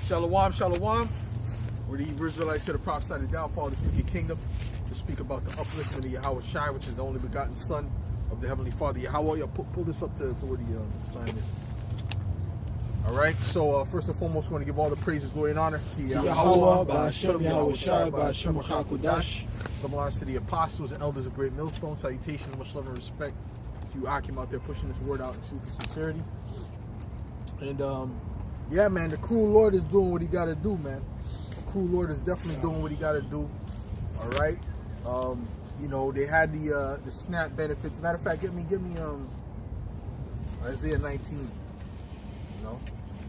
Shalom, shalom. We're the Hebrew Israelites to the prophesy the downfall of this wicked kingdom, to speak about the upliftment of Yahweh Shai, which is the only begotten Son of the Heavenly Father. Yahweh, pull this up to where the sign is. All right, so first and foremost, we want to give all the praises, glory, and honor to Yahweh, Ba'ashem, Yahweh Shai, Ba'ashem, Chakodash. Some honors to the apostles and elders of Great Millstone. Salutations, much love and respect to you, Akim, out there pushing this word out in truth and sincerity. And yeah, man, the cruel Lord is doing what he got to do, man. The cruel Lord is definitely doing what he got to do. All right, you know, they had the SNAP benefits. Matter of fact, give me Isaiah 19. You know,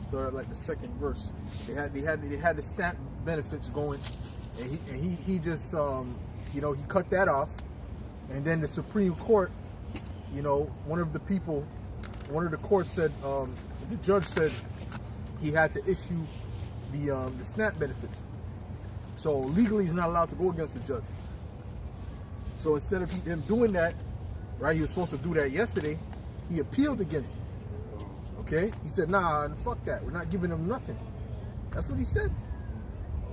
start at like the second verse. They had the SNAP benefits going, and he just you know, he cut that off, and then the Supreme Court, you know, one of the courts said, the judge said he had to issue the SNAP benefits. So legally, he's not allowed to go against the judge. So instead of him doing that, right, he was supposed to do that yesterday, he appealed against it. Okay? He said, nah, fuck that. We're not giving him nothing. That's what he said.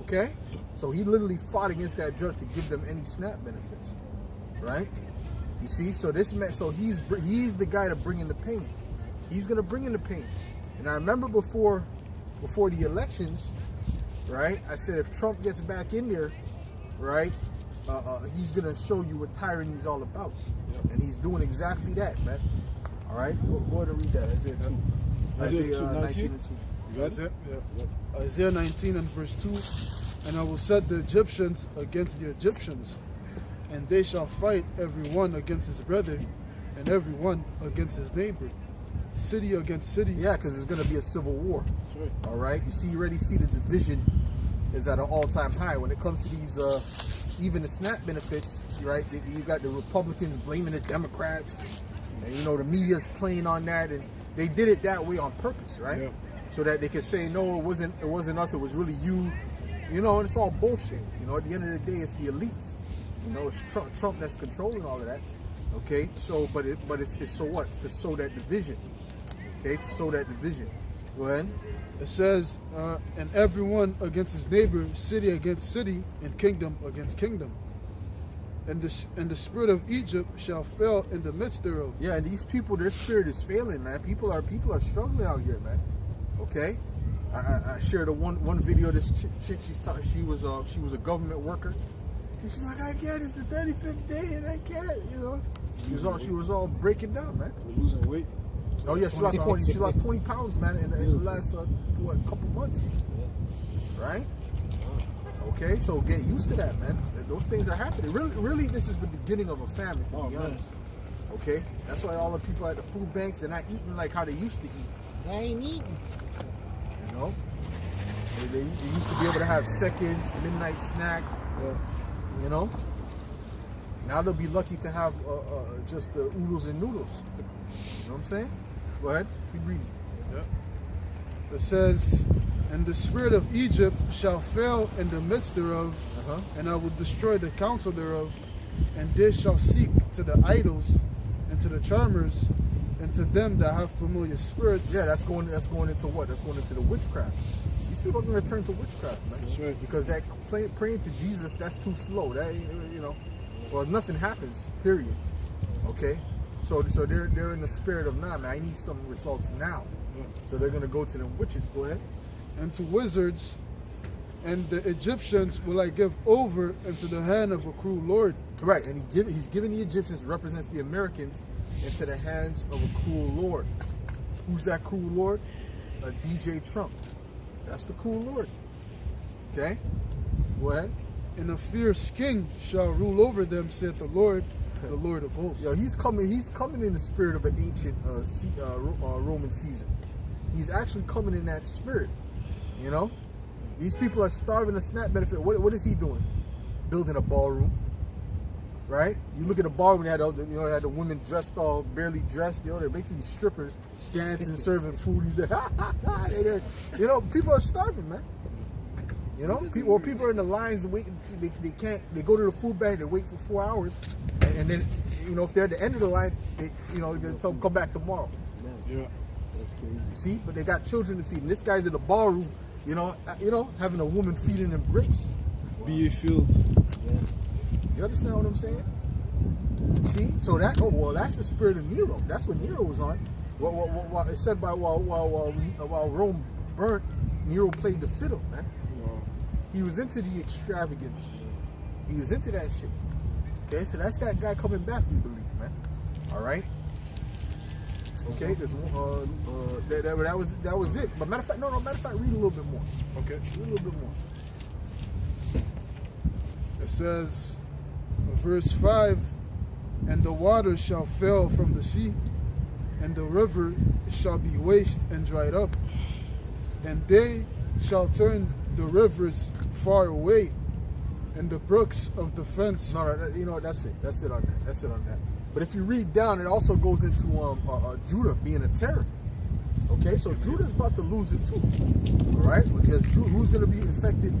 Okay? So he literally fought against that judge to give them any SNAP benefits. Right? You see? So this man, so he's the guy to bring in the pain. He's going to bring in the pain. And I remember before the elections, right, I said if Trump gets back in there, right, he's going to show you what tyranny is all about. Yep. And he's doing exactly that, man. All right? Go ahead and read that. Isaiah 2. Isaiah 19 and 2. You got it? Yep. Isaiah 19 and verse 2. And I will set the Egyptians against the Egyptians, and they shall fight every one against his brother, and every one against his neighbor. City against city. Yeah, because it's going to be a civil war. That's right. All right? You already see the division is at an all-time high. When it comes to these, even the SNAP benefits, right? You got the Republicans blaming the Democrats, and, you know, the media's playing on that, and they did it that way on purpose, right? Yeah. So that they could say, no, it wasn't us, it was really you. You know, and it's all bullshit. You know, at the end of the day, it's the elites. You know, it's Trump that's controlling all of that. Okay, so but it's so what? To sow that division. Okay, to sow that division. Go ahead. It says, and everyone against his neighbor, city against city, and kingdom against kingdom. And the spirit of Egypt shall fail in the midst thereof. Yeah, and these people, their spirit is failing, man. People are struggling out here, man. Okay. I shared one video of this chick. She was a government worker. And she's like, I can't. It's the 35th day, and I can't. You know, she was all breaking down, man. We're losing weight. Oh yeah, she lost 20 pounds, man, in the last couple months, right? Okay, so get used to that, man. Those things are happening. Really, this is the beginning of a famine, to be honest. Okay, that's why all the people at the food banks, they're not eating like how they used to eat. They ain't eating. You know, they used to be able to have seconds, midnight snack. You know, now they'll be lucky to have just oodles and noodles. You know what I'm saying? Go ahead, keep reading. Yeah. It says, and the spirit of Egypt shall fail in the midst thereof, and I will destroy the counsel thereof, and they shall seek to the idols and to the charmers and to them that have familiar spirits. Yeah, that's going into what? That's going into the witchcraft. These people are going to turn to witchcraft, man. That's right. Because that praying to Jesus, that's too slow. That, you know, well, nothing happens. Period. Okay. So they're in the spirit of, nah, man, I need some results now. Yeah. So they're going to go to them witches. Go ahead. And to wizards, and the Egyptians will I give over into the hand of a cruel Lord. Right, and he's giving the Egyptians, represents the Americans, into the hands of a cruel Lord. Who's that cruel Lord? A DJ Trump. That's the cruel Lord. Okay? Go ahead. And a fierce king shall rule over them, saith the Lord of hosts. Yo, he's coming in the spirit of an ancient Roman Caesar. He's actually coming in that spirit. You know? These people are starving the SNAP benefit. What is he doing? Building a ballroom. Right? You look at a ballroom, they had the women dressed all barely dressed. You know, they're basically strippers dancing, serving food. He's there. You know, people are starving, man. You know, people are in the lines waiting. They go to the food bank. They wait for 4 hours, and then, you know, if they're at the end of the line, they tell them come back tomorrow. Yeah, that's crazy. See, but they got children to feed. And this guy's in the ballroom having a woman feeding them grapes. Be ye filled. Yeah. You understand what I'm saying? See, so that's the spirit of Nero. That's what Nero was on. What it said while Rome burnt, Nero played the fiddle, man. Wow. He was into the extravagance. He was into that shit. Okay, so that's that guy coming back, we believe, man. All right. Okay, that was it. But matter of fact, read a little bit more. Okay, read a little bit more. It says, verse 5, and the waters shall fail from the sea, and the river shall be waste and dried up, and they shall turn the rivers far away, and the brooks of the fence. No, that's it. That's it on that. But if you read down, it also goes into Judah being a terror. Okay, so Judah's about to lose it too. All right, because who's going to be affected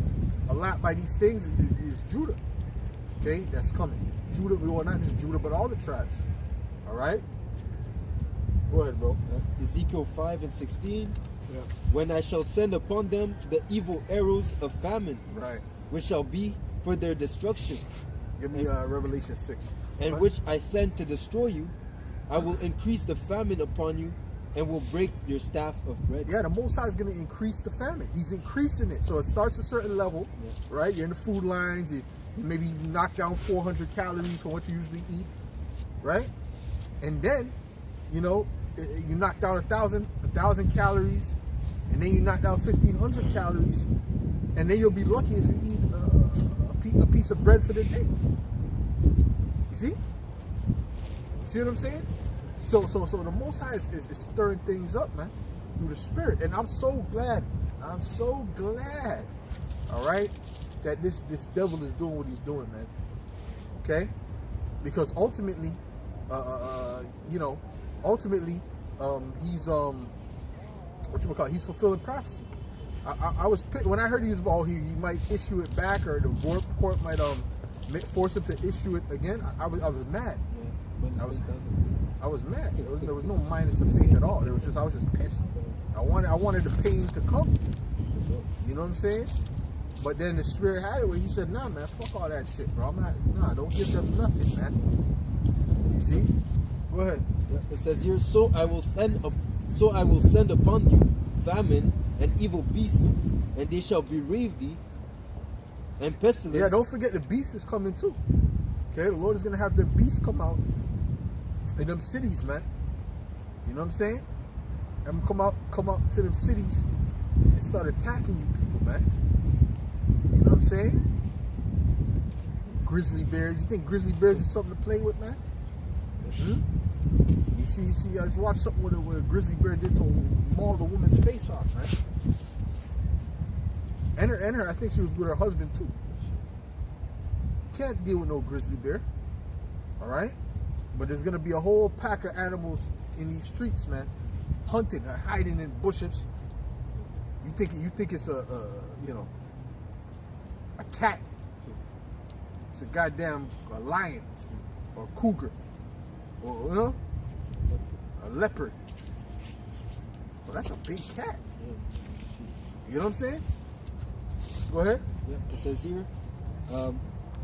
a lot by these things is Judah. Okay, that's coming. Judah, well, not just Judah, but all the tribes. All right. Go ahead, bro. Ezekiel 5:16. Yeah. When I shall send upon them the evil arrows of famine, Right. which shall be for their destruction, Give me Revelation 6. and Right. which I send to destroy you, I will increase the famine upon you, and will break your staff of bread. Yeah, the Most High is going to increase the famine. He's increasing it. So it starts a certain level, right? You're in the food lines. You maybe knock down 400 calories from what you usually eat, right? And then, you knock down 1,000 calories, and then you knock down 1,500 calories, and then you'll be lucky if you eat a piece of bread for the day. You see? See what I'm saying? So the Most High is stirring things up, man, through the Spirit, and I'm so glad, all right, that this devil is doing what he's doing, man. Okay, because ultimately, he's fulfilling prophecy. I was when I heard he might issue it back, or the court might force him to issue it again. I was mad. I was mad. There was no minus of faith at all. I was just pissed. I wanted the pain to come. You know what I'm saying? But then the Spirit had it where he said, "Nah, man, fuck all that shit, bro. Don't give them nothing, man." You see? Go ahead. Yeah, it says here, so I will send upon you famine and evil beasts, and they shall bereave thee, and pestilence. Yeah, don't forget the beast is coming too. Okay, the Lord is gonna have them beasts come out in them cities, man. You know what I'm saying? Have them come out to them cities and start attacking you people, man. You know what I'm saying? Grizzly bears. You think grizzly bears is something to play with, man? Hmm? You see, I just watched something where a grizzly bear did to maul the woman's face off, man. And her, I think she was with her husband too. Can't deal with no grizzly bear. All right? But there's gonna be a whole pack of animals in these streets, man, hunting or hiding in bushes. You think it's a cat? It's a goddamn lion or a cougar or a leopard. Well, that's a big cat. You know what I'm saying? Go ahead. Yeah, it says here,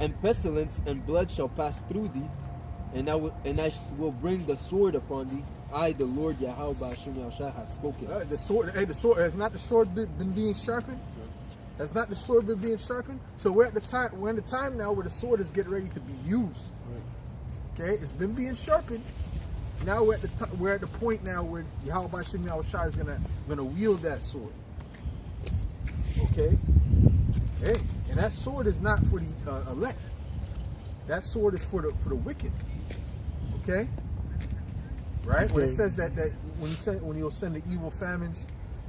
and pestilence and blood shall pass through thee, and I will bring the sword upon thee. I, the Lord Yahweh Ba'ashem Yahushua, have spoken. The sword has not the sword been being sharpened. Has not the sword been being sharpened. So we're in the time now where the sword is getting ready to be used. Okay, it's been being sharpened. Now we're at the point now where Yahweh Ba'ashem Yahushua is gonna wield that sword. Okay. Hey, and that sword is not for the elect. That sword is for the wicked. Okay. Right? When it says that when he'll send the evil famines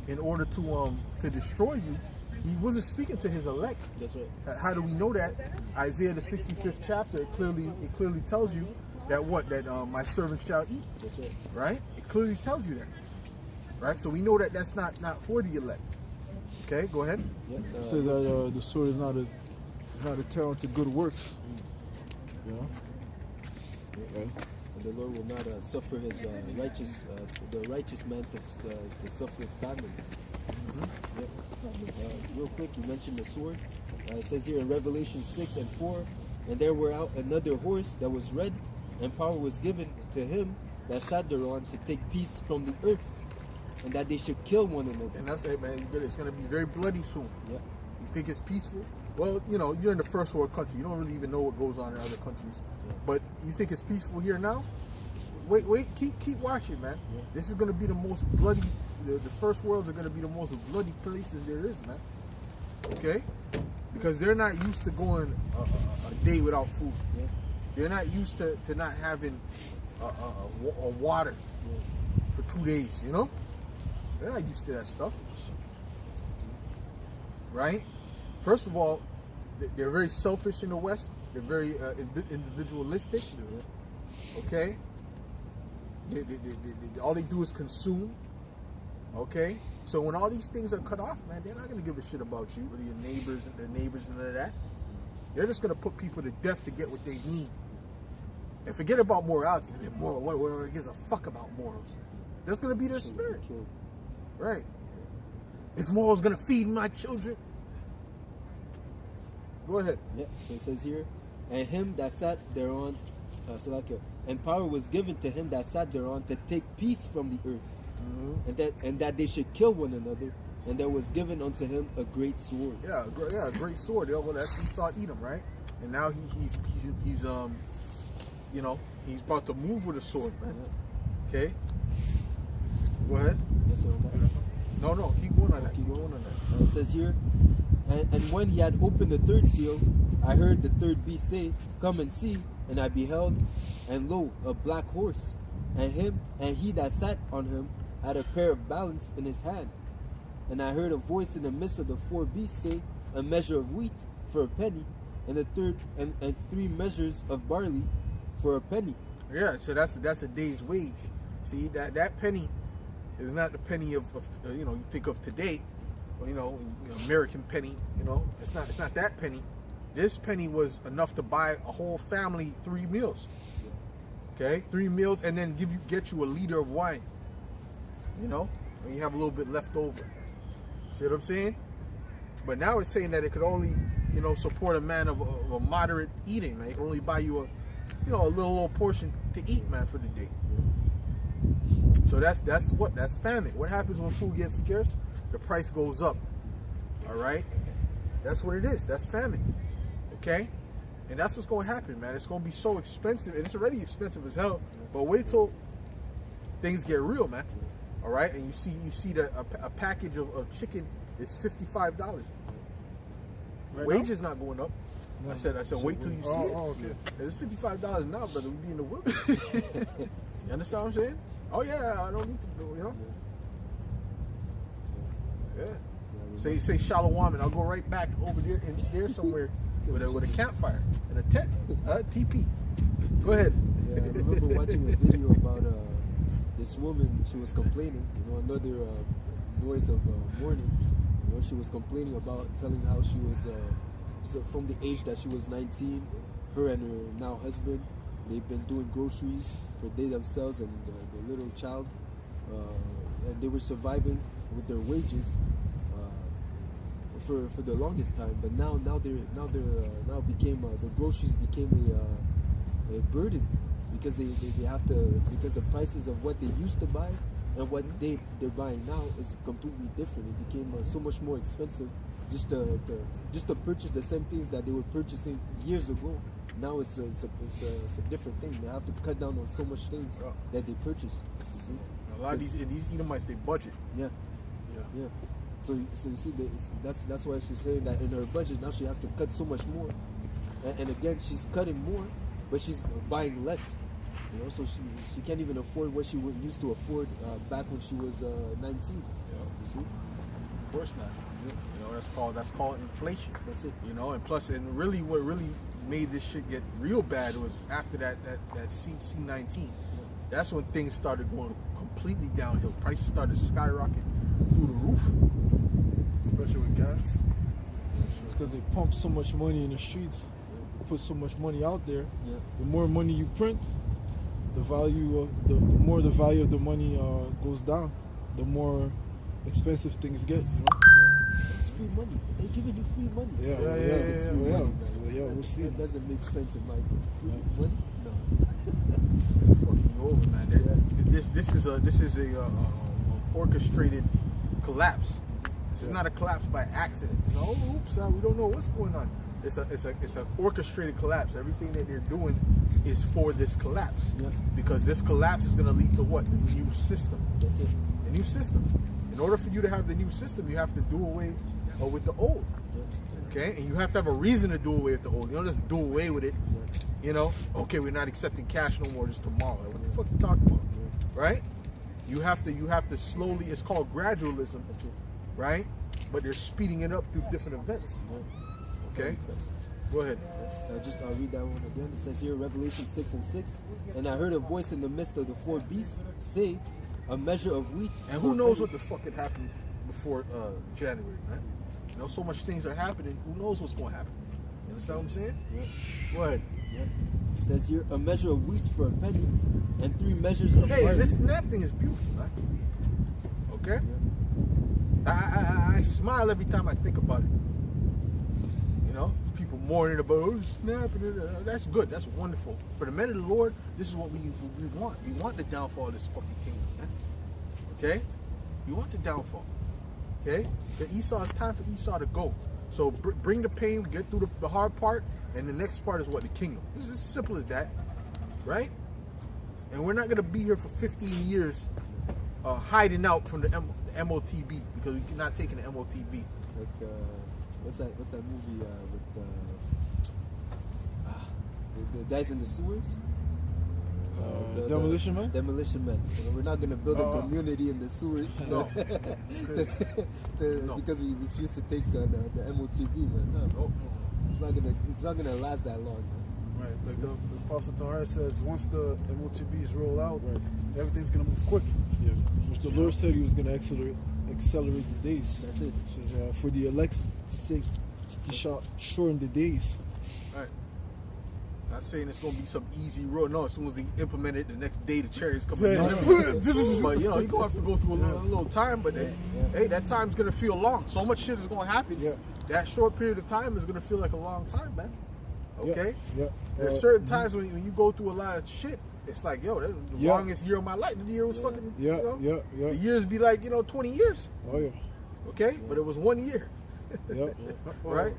in order to destroy you, he wasn't speaking to his elect. That's right. How do we know that? Isaiah the 65th chapter, it clearly tells you that my servant shall eat. That's right. Right? It clearly tells you that. Right? So we know that that's not for the elect. Okay, go ahead. Yeah, It says that the sword is not a terror to good works. You know? Okay. and the Lord will not suffer his the righteous man to suffer famine. Yep. real quick. You mentioned the sword. It says here in Revelation 6:4, and there were out another horse that was red, and power was given to him that sat thereon to take peace from the earth, and that they should kill one another. And that's it, man. It's going to be very bloody soon. Yeah. You think it's peaceful? Well, you know, you're in the first world country. You don't really even know what goes on in other countries. Yeah. But you think it's peaceful here now? Wait, keep watching, man. Yeah. This is going to be the most bloody. The first worlds are going to be the most bloody places there is, man. Okay? Because they're not used to going a day without food. Yeah. They're not used to not having a water for 2 days, you know? They're not used to that stuff. Right? First of all, they're very selfish in the West. They're very individualistic. Okay? All they do is consume. Okay? So when all these things are cut off, man, they're not going to give a shit about you or your neighbors and their neighbors and none of that. They're just going to put people to death to get what they need. And forget about morality. What gives a fuck about morals? That's going to be their spirit. Right. Is morals going to feed my children? Go ahead. Yeah, so it says here, and him that sat thereon, and power was given to him that sat thereon to take peace from the earth, and that they should kill one another, and there was given unto him a great sword. Yeah, a great sword. Yeah, well, that's Esau Edom, right? And now he's you know, he's about to move with a sword, man. Okay. Go ahead. Yes, sir. No, keep going on that. Keep going on that. It says here, and when he had opened the third seal, I heard the third beast say, Come and see. And I beheld, and lo, a black horse, and he that sat on him had a pair of balance in his hand. And I heard a voice in the midst of the four beasts say, A measure of wheat for a penny, and a third and 3 measures of barley for a penny. Yeah, so that's a day's wage. See, that penny is not the penny of you know, you think of today, or, you know, American penny. You know, it's not that penny. This penny was enough to buy a whole family 3 meals. Okay, 3 meals, and then get you a liter of wine. You know, and you have a little bit left over. See what I'm saying? But now it's saying that it could only, you know, support a man of a moderate eating. Man, it can only buy you a little portion to eat, man, for the day. So that's famine. What happens when food gets scarce? The price goes up. All right, that's what it is. That's famine. Okay, and that's what's going to happen, man. It's going to be so expensive, and it's already expensive as hell. But wait till things get real, man. All right, and you see that a package of chicken is $55. Right Wages not going up. No. I said wait till you see it. Oh, okay. It's $55 now, brother. We be in the wilderness. You understand what I'm saying? Oh yeah, I don't need to do, you know. Yeah. Say Shalom, and I'll go right back over there and there somewhere with a campfire and a tent, TP. Go ahead. Yeah, I remember watching a video about this woman. She was complaining, you know, another noise of mourning. You know, she was complaining about telling how she was so from the age that she was 19, her and her now husband, they've been doing groceries for they themselves and the little child, and they were surviving with their wages for the longest time. But now became the groceries became a burden because they have to, because the prices of what they used to buy and what they're buying now is completely different. It became so much more expensive just to purchase the same things that they were purchasing years ago. Now it's a different thing. They have to cut down on so much things that they purchase. You see, a lot of these Edomites, they budget. Yeah. So you see, that's why she's saying that in her budget now she has to cut so much more, and again she's cutting more, but she's buying less. You know, so she can't even afford what she used to afford back when she was 19. Yeah. You see? Of course not. Yeah. You know, that's called inflation. That's it. You know, and plus, and really, what really made this shit get real bad was after that C19. Yeah. That's when things started going completely downhill. Prices started skyrocketing through the roof, Especially with gas. It's because they pump so much money in the streets. They put so much money out there. Yeah. The more money you print, the more the value of the money goes down. The more expensive things get. You know? It's free money. money. They're giving you free money. Yeah, It's free money, man. we'll see. That doesn't make sense in my book. Free money? No. Fucking you over, man. This is a orchestrated collapse. This is not a collapse by accident. You know, oops, we don't know what's going on. It's an orchestrated collapse. Everything that they're doing is for this collapse. Yeah. Because this collapse is going to lead to what? The new system. That's it. The new system. In order for you to have the new system, you have to do away with the old. Okay? And you have to have a reason to do away with the old. You don't just do away with it. You know, okay, we're not accepting cash no more just tomorrow. Like, what the fuck you talking about? Right? You have to slowly, it's called gradualism. That's it. Right? But they're speeding it up through different events. Okay? Go ahead. I'll read that one again. It says here, Revelation 6:6. And I heard a voice in the midst of the four beasts say, a measure of wheat. And who knows what the fuck had happened before January, man? You know, so much things are happening. Who knows what's going to happen? You understand what I'm saying? Yeah. Go ahead. Yeah. It says here, a measure of wheat for a penny, and 3 measures of Hey, barley. that thing is beautiful, man. Okay? I smile every time I think about it. You know, people mourning about, oh, snapping. That's good. That's wonderful. For the men of the Lord, this is what we want. We want the downfall of this fucking kingdom, man. Okay? We want the downfall. Okay? It's time for Esau to go. So bring the pain, get through the hard part, and the next part is what? The kingdom. It's as simple as that. Right? And we're not going to be here for 15 years hiding out from the MOTB because we're not taking the MOTB. Like, what's that movie with the guys in the sewers? Demolition Man? Demolition Man. You know, we're not going to build a community in the sewers No. because we refuse to take the MOTB, man. No. It's not gonna last that long, man. Right. Like the Apostle Tahar says, once the MOTBs roll out, everything's gonna move quick. Yeah. Which the Lord said He was gonna accelerate the days. That's it. He says, for the elect's sake, He shall shorten the days. Right. Not saying it's gonna be some easy road. No, as soon as they implement it, the next day the chariots come in. But you know, you're gonna have to go through a little time. But hey, that time's gonna feel long. So much shit is gonna happen. Yeah. That short period of time is gonna feel like a long time, man. Okay. Yeah. There's certain times when you go through a lot of shit. It's like, yo, that's the longest year of my life. The year was fucking. Yeah. You know, The years be like 20 years. Oh yeah. Okay, but it was 1 year. Yeah. Right.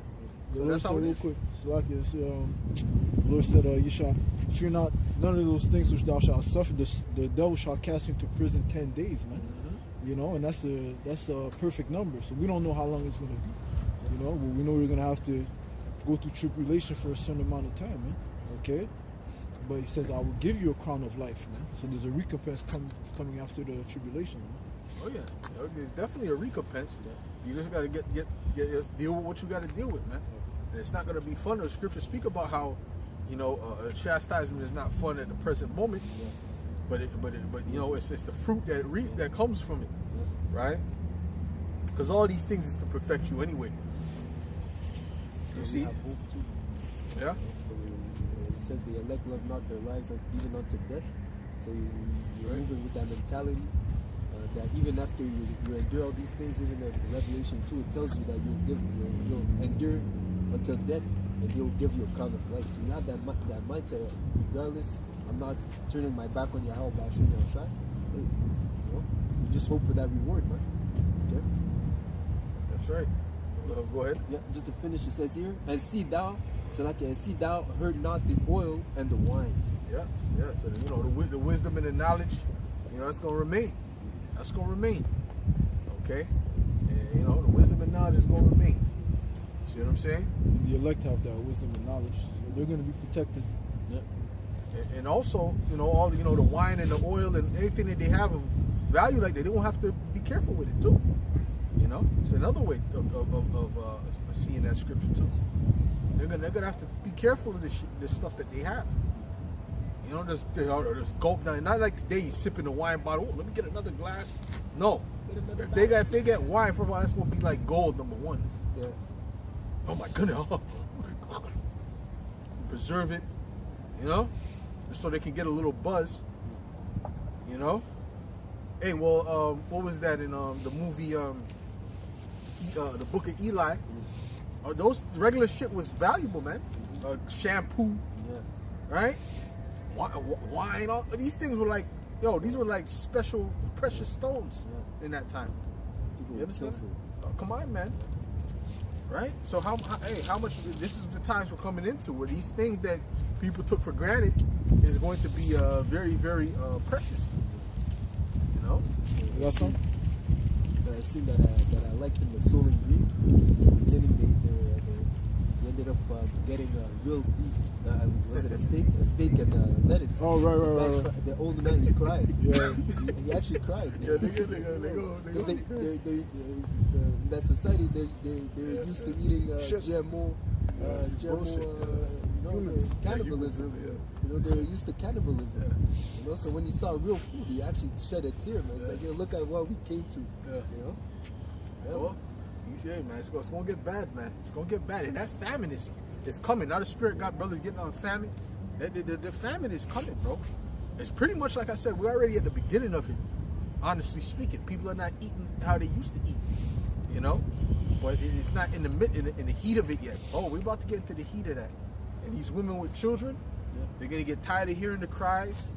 The So Lord that's said how it real is. quick, Salakia, the Lord said, you shall fear not none of those things which thou shalt suffer. The devil shall cast you into prison 10 days, man. You know, and that's a perfect number. So we don't know how long it's gonna be. You know, but we know we're gonna have to go through tribulation for a certain amount of time, man. Okay. But He says, I will give you a crown of life, man. So there's a recompense coming after the tribulation, man. Oh yeah, there's definitely a recompense. You just gotta get deal with what you gotta deal with, man. And it's not gonna be fun. The scriptures speak about how, you know, chastisement is not fun at the present moment, but you know, it's the fruit that comes from it, right? Because all these things is to perfect you anyway. You see? We have hope too. Yeah. So it says the elect love not their lives even unto death. So you're moving with that mentality. That even after you endure all these things, even in Revelation 2, it tells you that you'll endure until death, and He'll give you a crown of life. So you have that mindset. Regardless, I'm not turning my back on Yahweh Bashir and Shai. Hey, you know, you just hope for that reward, man. Okay. That's right. Go ahead. Yeah. Just to finish, it says here, and see thou heard not the oil and the wine. Yeah. So you know the wisdom and the knowledge, you know, that's gonna remain. That's gonna remain. Okay. And you know the wisdom and knowledge is gonna remain. See what I'm saying? The elect have that wisdom and knowledge. So they're gonna be protected. Yeah. And also, you know, all the wine and the oil and anything that they have of value like that, they won't have to be careful with it too. You know, it's another way of seeing that scripture too. They're gonna have to be careful of this stuff that they have. You know, just gulp down. Not like today you sipping the wine bottle. Oh, let me get another glass. No, if they get wine, first of all, that's gonna be like gold, number one. Yeah. Oh my goodness. Preserve it, you know, so they can get a little buzz, you know. Hey, well, what was that in the movie the Book of Eli. Those regular shit was valuable, man. Shampoo, Yeah. right? Wine, all these things were like, these were like special precious stones in that time. People You were understand? careful. Oh, come on, man. Right? So how much? This is the times we're coming into where these things that people took for granted is going to be very, very precious. You know? You got some? The scene that I liked in the Soul and Green. In the beginning, they ended up getting real beef. Was it a steak? A steak and lettuce. Oh, right, The right, guy right. The old man, he cried. Yeah. He actually cried. Yeah, they go. Because in that society, they're used to eating GMO, cannibalism. You know, they're used to cannibalism. You know, so when he saw real food, he actually shed a tear, man. It's like, look at what we came to. Yeah. You know? Well, man, it's gonna get bad, man. It's gonna get bad, and that famine is coming. Now the Spirit got brothers getting on famine. The famine is coming, bro. It's pretty much like I said. We're already at the beginning of it. Honestly speaking, people are not eating how they used to eat. You know, but it's not in the heat of it yet. Oh, we're about to get into the heat of that. And these women with children, they're gonna get tired of hearing the cries.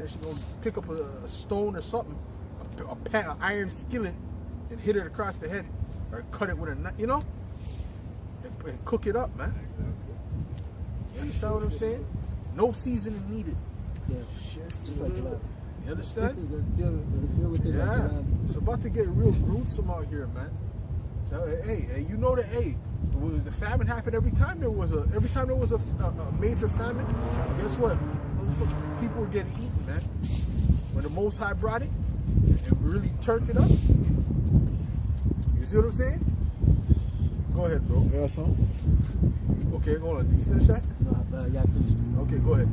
She's gonna pick up a stone or something, an iron skillet, and hit it across the head, or cut it with a knife, and cook it up, man. You understand what I'm saying? No seasoning needed. Yeah. Just like that. You understand? Deal with it like Yeah, that. it's about to get real gruesome out here, man. So hey, you know that the famine happened every time there was a major famine. Guess what? People were getting eaten, man. When the Most High brought it and really turned it up. You see what I'm saying? Go ahead, bro. You got some? Okay, hold on. Did you finish that? No, yeah, I finished. Okay, go ahead.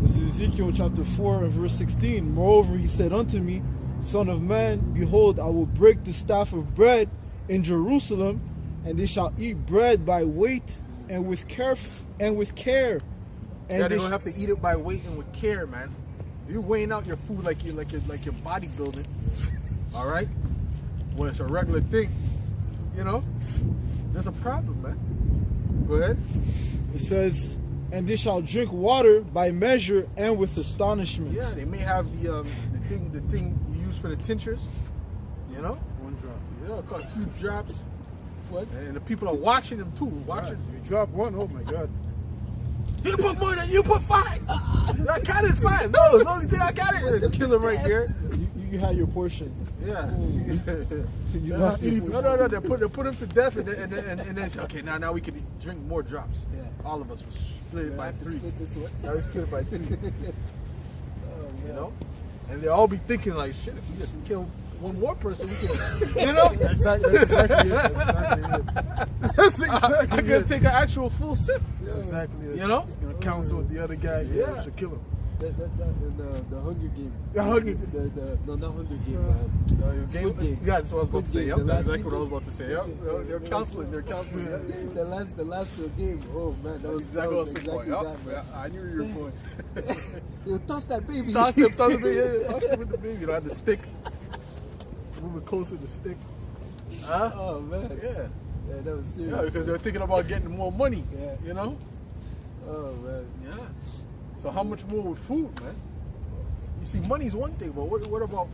This is Ezekiel chapter 4 and verse 16. Moreover, he said unto me, Son of man, behold, I will break the staff of bread in Jerusalem, and they shall eat bread by weight and with care. And Yeah, they they're gonna have to eat it by weight and with care, man. If you're weighing out your food like you're bodybuilding, all right? When it's a regular thing, there's a problem, man. Go ahead. It says, and they shall drink water by measure and with astonishment. Yeah, they may have the thing you use for the tinctures, One drop. a few drops. What? And the people are watching them too. Watching. You drop one, oh my God. You put more than you put 5. I counted 5. No, the only thing I counted. Kill him right there. You had your portion. Yeah. You lost your portion. No. They put him to death, and then say, okay, now we can drink more drops. Yeah. All of us was split it by Have to 3. split this way. Now we split it by 3. And they all be thinking like, shit, if we just kill one more person, we can, That's exactly it. That's exactly I could it. take an actual full sip. That's exactly it. You know? He's gonna counsel with the other guy. Yeah, Yeah. should kill him. The Hunger Game. The Hunger- No, not Hunger Game. Squid Game. Yeah, that's what I was about to Squid say. Game, Yep, the that's last exactly what I was season. about to say. Yep. They're counseling. The last game. Oh man, that was Exactly what I was exactly going. that, man. I knew you were going. You toss that baby. Toss him with the baby. You know, had the stick. Moving closer to the stick. Huh? Oh man. Yeah. Yeah, that was serious. Yeah, because they're thinking about getting more money. Yeah. You know? Oh man. Yeah. So how much more with food, man? You see, money's one thing, but what about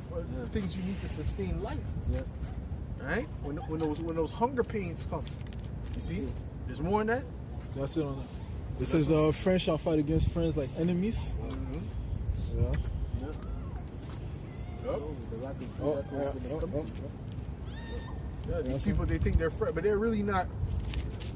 things you need to sustain life? Yeah. Right? When those hunger pains come, you see, there's more in that. That's it on that. It says, friends shall fight against friends like enemies. Mm-hmm. Yeah. Yep. The lack of food. That's what it's gonna come to. Yeah, these people, they think they're friends, but they're really not.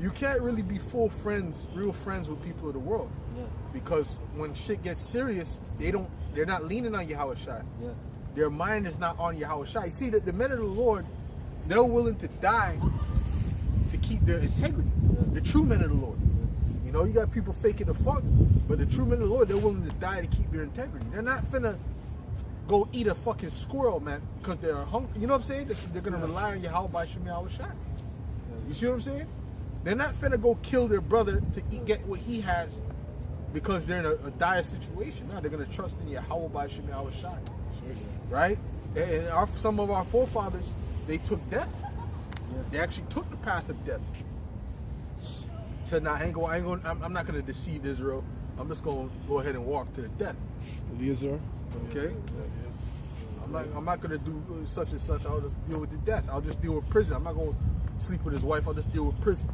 You can't really be real friends with people of the world. Yeah. Because when shit gets serious, they're not leaning on Yahweh Shai. Yeah. Their mind is not on Yahweh Shai. You see, the men of the Lord, they're willing to die to keep their integrity. The true men of the Lord. You know, you got people faking the funk, but the true men of the Lord, they're willing to die to keep their integrity. They're not finna go eat a fucking squirrel, man, because they're hungry. You know what I'm saying? They're gonna rely on Yahweh by Shem Yahweh Shai. You see what I'm saying? They're not finna go kill their brother to get what he has because they're in a dire situation. No, they're gonna trust in Yahweh by Shem Yahweh Shai. Right? And some of our forefathers, they took death. Yeah. They actually took the path of death. To not, I'm not going to deceive Israel. I'm just going to go ahead and walk to the death. Eliezer. Okay? I'm not going to do such and such. I'll just deal with the death. I'll just deal with prison. I'm not going to sleep with his wife. I'll just deal with prison.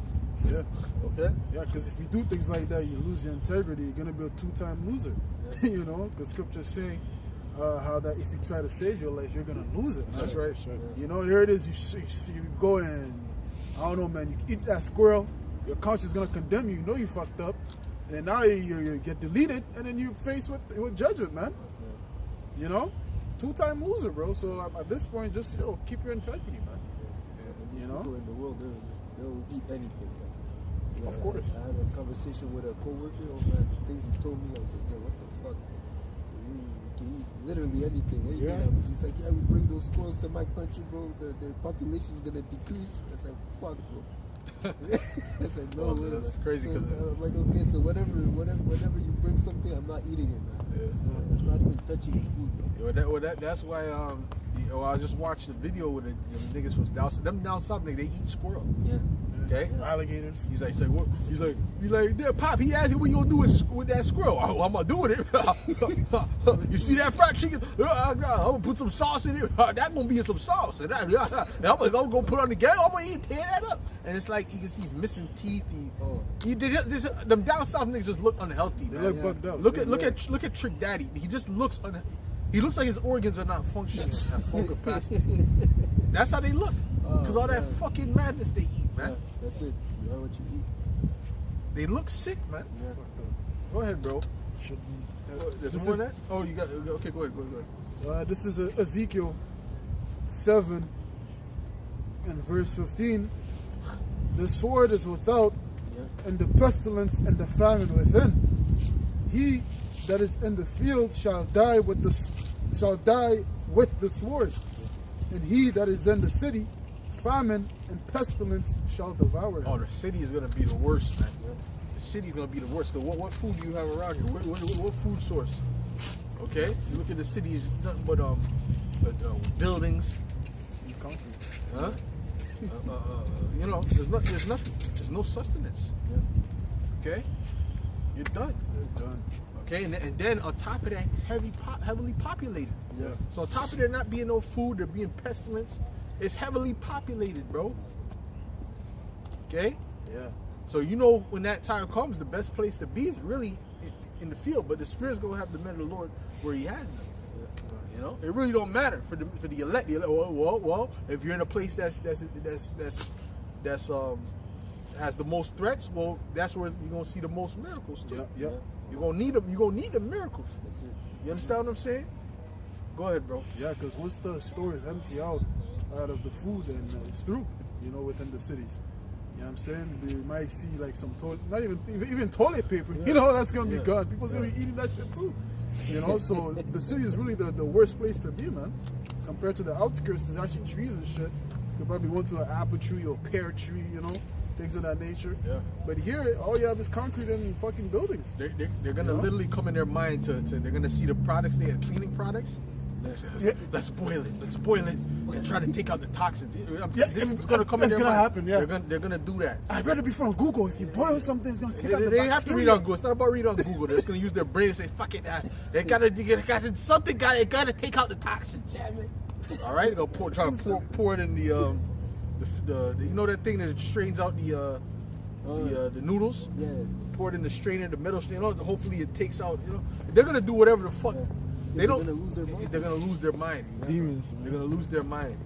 Yeah. Okay? Yeah, because if you do things like that, you lose your integrity. You're gonna be a two-time loser. Yeah. You know, because Scripture's saying how that if you try to save your life, you're gonna lose it. That's right. You know, here it is. You go and I don't know, man. You eat that squirrel. Your conscience is gonna condemn you. You know you fucked up, and then now you get deleted, and then you face with judgment, man. Yeah. You know, two-time loser, bro. So at this point, just keep your integrity, man. And these You know? people in the world, they'll eat anything. Yeah, Of course. I had a conversation with a coworker. Oh man, the things he told me, I was like, yo, what the fuck? So you can eat literally anything. Yeah. He's like, yeah, we bring those squirrels to my country, bro. Their population is gonna decrease. I was like, fuck, bro. I said, no way. That's man. crazy. So, 'Cause I'm like, okay, so whenever you bring something, I'm not eating it, man. Yeah. I'm not even touching the food, bro. That's why I just watched the video with the niggas from down south. They eat squirrel. Yeah. Okay. Alligators. He's like, what? He's like, there, Pop. He asked me what you gonna do with that squirrel. I'm gonna do with it. You see that fried chicken? I'm gonna put some sauce in it. That gonna be some sauce. And I'm gonna go put on the game. I'm gonna tear that up. And it's like you can see he's missing teeth. Them down south niggas just look unhealthy. They Man. look bugged up. Look at Trick Daddy. He just looks he looks like his organs are not functioning at full capacity. That's how they look. Because all that fucking madness they eat, man. Yeah, that's it. You are what you eat. They look sick, man. Yeah. Go ahead, bro. There's This more is- than that? Oh, you got. Okay, go ahead. This is Ezekiel 7 and verse 15. The sword is without, Yeah. and the pestilence and the famine within. He that is in the field shall die with the sword, and he that is in the city, famine and pestilence shall devour Oh, him. the city is gonna be the worst, man. The city's gonna be the worst. What food do you have around here? What food source? Okay, you look at the city, it's nothing but buildings, Concrete. huh? There's nothing. There's no sustenance. Yeah. Okay, you're done. They're done. Okay, and then on top of that, it's heavily populated. Yeah. So on top of there not being no food, there being pestilence, it's heavily populated, bro. Okay? Yeah. So when that time comes, the best place to be is really in the field. But the Spirit's gonna have the men of the Lord where He has them. You know, it really don't matter for the elect. Well, if you're in a place that's has the most threats, well, that's where you're gonna see the most miracles too. Yeah. You're gonna need them. You're gonna need the miracles. That's it. You understand what I'm saying? Go ahead, bro. Yeah, because once the stores empty out of the food, and it's through, within the cities. You know what I'm saying? We might see like some not even toilet paper. Yeah. That's gonna be gone. People's gonna be eating that shit too. So the city is really the worst place to be, man. Compared to the outskirts, there's actually trees and shit. You could probably went to an apple tree or pear tree, things of that nature. Yeah. But here, all you have is concrete and fucking buildings. They're gonna literally come in their mind to they're gonna see the products, they have cleaning products. Let's boil it and try to take out the toxins. This is gonna come in It's their gonna mind. happen, yeah. They're gonna do that. I read it before on Google. If you boil something, it's gonna take out the They bacteria. have to read on Google. It's not about reading on Google. They're just gonna use their brain and say, "Fuck it, they gotta take out the toxins." Damn it. All right, they'll pour it in the that thing that strains out the noodles. Yeah. Pour it in the strainer, the metal strainer. Hopefully, it takes out. They're gonna do whatever the fuck. Yeah. They don't. They're gonna lose their mind. They're gonna lose their mind. Demons, They're man. gonna lose their mind.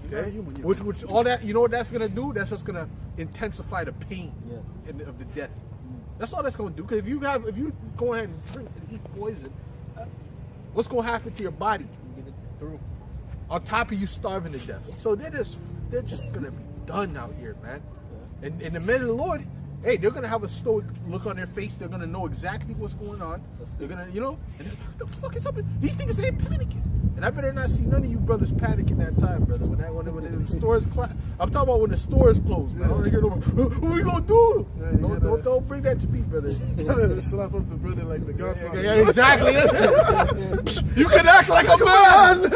Okay. human, yeah. Which all that what that's gonna do? That's just gonna intensify the pain of the death. That's all that's gonna do. Because if you go ahead and drink and eat poison, what's gonna happen to your body? You get it through. On top of you starving to death. So they're just gonna be done out here, man. And the men of the Lord, hey, they're gonna have a stoic look on their face. They're gonna know exactly what's going on. They're gonna, and what the fuck is up? These niggas ain't panicking. And I better not see none of you brothers panicking that time, brother. When the stores I'm talking about when the stores closed. Man. I don't hear no, what we gonna do? Yeah, Don't bring that to me, brother. Slap up the brother like the Godfather. Yeah, exactly. You can act like a man.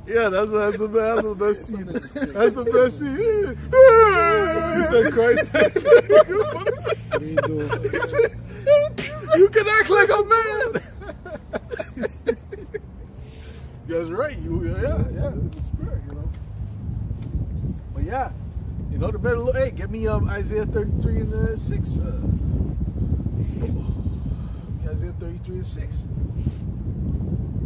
Yeah, that's the best scene. That's the best scene. He said, Christ. You can act like a man. That's right. Yeah, the spirit, you know. But yeah, you know, the better look. Hey, get me Isaiah 33 and 6. Isaiah 33 and 6.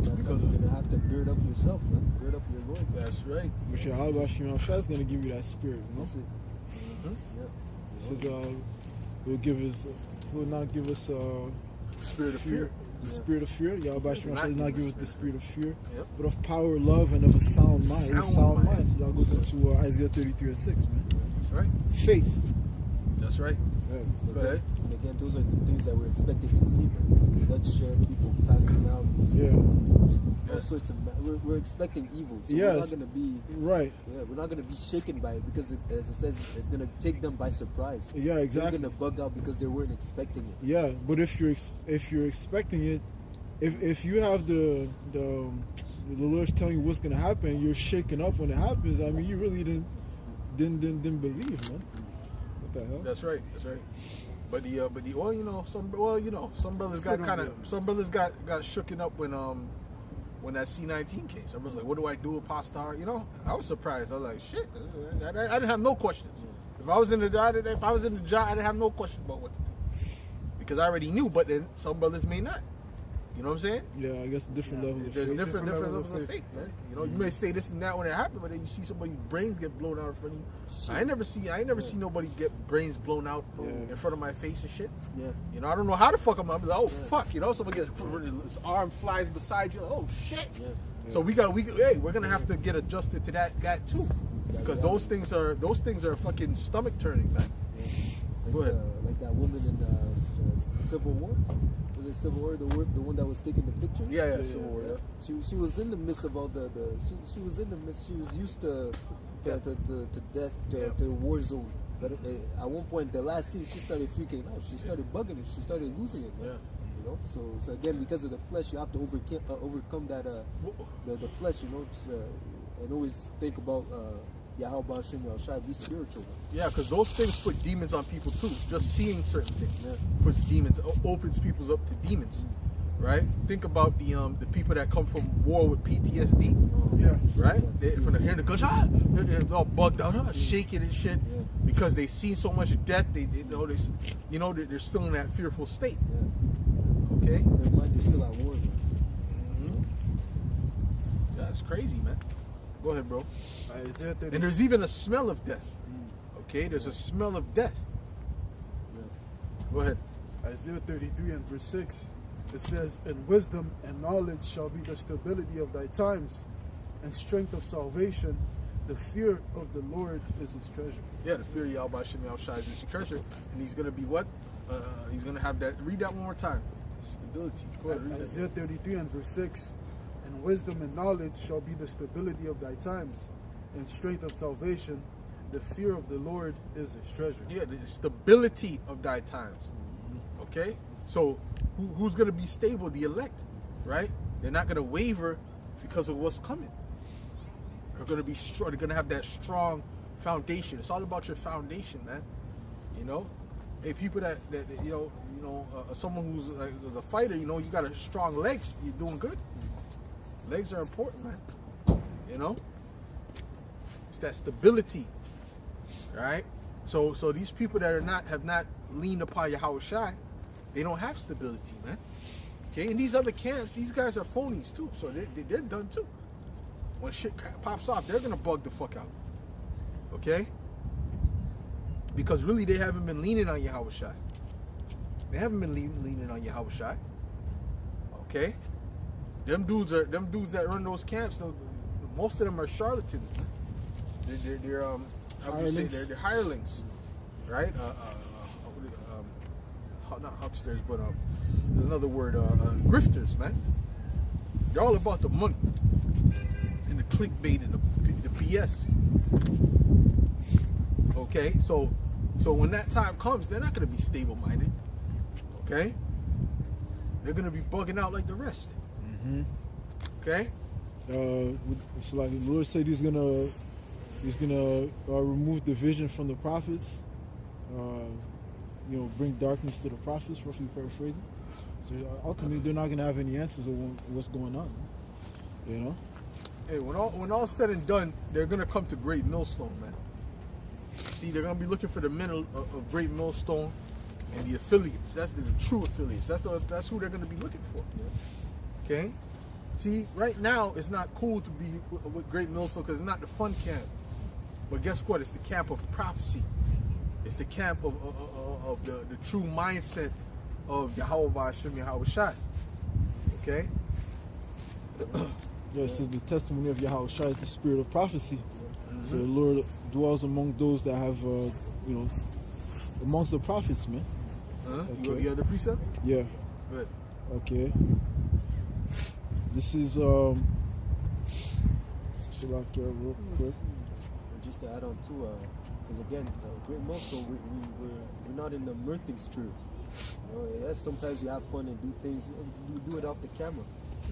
That's how you're gonna have to gird up yourself, man. Gird up your loins. That's right. Which Yahweh is gonna give you that spirit, you know? That's it. Mm-hmm. Yeah. It says, will not give us Spirit of fear. The spirit of fear. Yahweh will not give us the spirit of fear, Yep. but of power, love, and of a sound mind. Sound mind. So that goes into Isaiah 33 and 6, man. That's right. Faith. That's right. Go ahead. And again, those are the things that we're expected to see, man. Bloodshed, people passing out, Yeah. all sorts of. We're expecting evil, so Yes. we're not gonna be. Right. Yeah, we're not gonna be shaken by it because, as it says, it's gonna take them by surprise. Yeah, exactly. They're gonna bug out because they weren't expecting it. Yeah, but if you're expecting it, if you have the Lord's telling you what's gonna happen, you're shaken up when it happens. I mean, you really didn't believe, man. What the hell? That's right. But the well, you know, some brothers got shooken up when that C-19 came. Some brothers like, what do I do, Apostar? You know, I was surprised. I was like, shit. I didn't have no questions. If I was in the job, I didn't have no question about what to do because I already knew. But then some brothers may not. You know what I'm saying? Yeah, I guess different levels. There's of faith. different levels of faith, man. You know, you may say this and that when it happened, but then you see somebody's brains get blown out in front of you. I ain't never see nobody get brains blown out in front of my face and shit. Yeah. You know, I don't know how to fuck them up. Like, oh fuck, you know, somebody gets his arm flies beside you. Oh shit. Yeah. So we're gonna have to get adjusted to that too, because those things are fucking stomach turning, man. Yeah. Go ahead. Like that woman in the Civil War. Was it Civil War? The one that was taking the pictures? Yeah, Civil War. yeah. She was in the midst of all she was in the midst. She was used to death, to the war zone. But at one point, the last scene, she started freaking out. She started bugging it. She started losing it. Man. Yeah. You know. So again, because of the flesh, you have to overcome that the flesh. You know, and always think about. Yahweh Shem Yahushai, be spiritual. Yeah, because those things put demons on people too. Just seeing certain things puts demons, opens people up to demons, right? Think about the people that come from war with PTSD, right? From hearing the gunshot, they're all bugged out, shaking and shit, because they seen so much death. They're still in that fearful state. Yeah. Okay, their mind is still at war. Mm-hmm. Yeah, it's crazy, man. Go ahead, bro. And there's even a smell of death. Okay, there's a smell of death. Go ahead. Isaiah 33 and verse 6, it says, "And wisdom and knowledge shall be the stability of thy times, and strength of salvation. The fear of the Lord is his treasure." Yeah, the spirit of Yahweh Shem Yahushai is his treasure, and he's gonna be what? He's gonna have that. Read that one more time. Stability. Go ahead. Read Isaiah 33 and verse 6, "And wisdom and knowledge shall be the stability of thy times, and strength of salvation. The fear of the Lord is his treasure." Yeah, the stability of thy times. Okay, so who's going to be stable? The elect, right? They're not going to waver because of what's coming. They're going to be strong. They're going to have that strong foundation. It's all about your foundation, man. You know, hey, people that someone who's like a fighter, you know, you got a strong legs. You're doing good. Legs are important, man. You know. It's that stability, right? So these people that have not leaned upon Yahushai, they don't have stability, man. Okay, and these other camps, these guys are phonies too, so they're done too. When shit pops off, they're gonna bug the fuck out. Okay, because really they haven't been leaning on Yahushai. They haven't been leaning on Yahushai. Okay, them dudes that run those camps. Most of them are charlatans. Man. They're hirelings, right? not hucksters, but there's another word, grifters, man. They're all about the money and the clickbait and the BS. Okay, so when that time comes, they're not going to be stable-minded. Okay, they're going to be bugging out like the rest. Mm-hmm. Okay. So like the Lord said, He's gonna remove division from the prophets. Bring darkness to the prophets. Roughly paraphrasing. So ultimately, they're not gonna have any answers on what's going on. You know. Hey, when all's said and done, they're gonna come to Great Millstone, man. See, they're gonna be looking for the men of Great Millstone and the affiliates. That's the true affiliates. That's who they're gonna be looking for. Okay. See, right now it's not cool to be with Great Millstone because it's not the fun camp. But guess what? It's the camp of prophecy. It's the camp of the true mindset of Yahweh Hashem Yahweh Shai. Okay. Yeah, so the testimony of Yahweh Shai is the spirit of prophecy. Mm-hmm. So the Lord dwells among those that have, amongst the prophets, man. Okay. You have the precept? Yeah. Good. Okay. This is real quick. Just to add on to, because again, Great Millstone, we're not in the mirthing spirit. Yes, sometimes we have fun and do things, and you do it off the camera.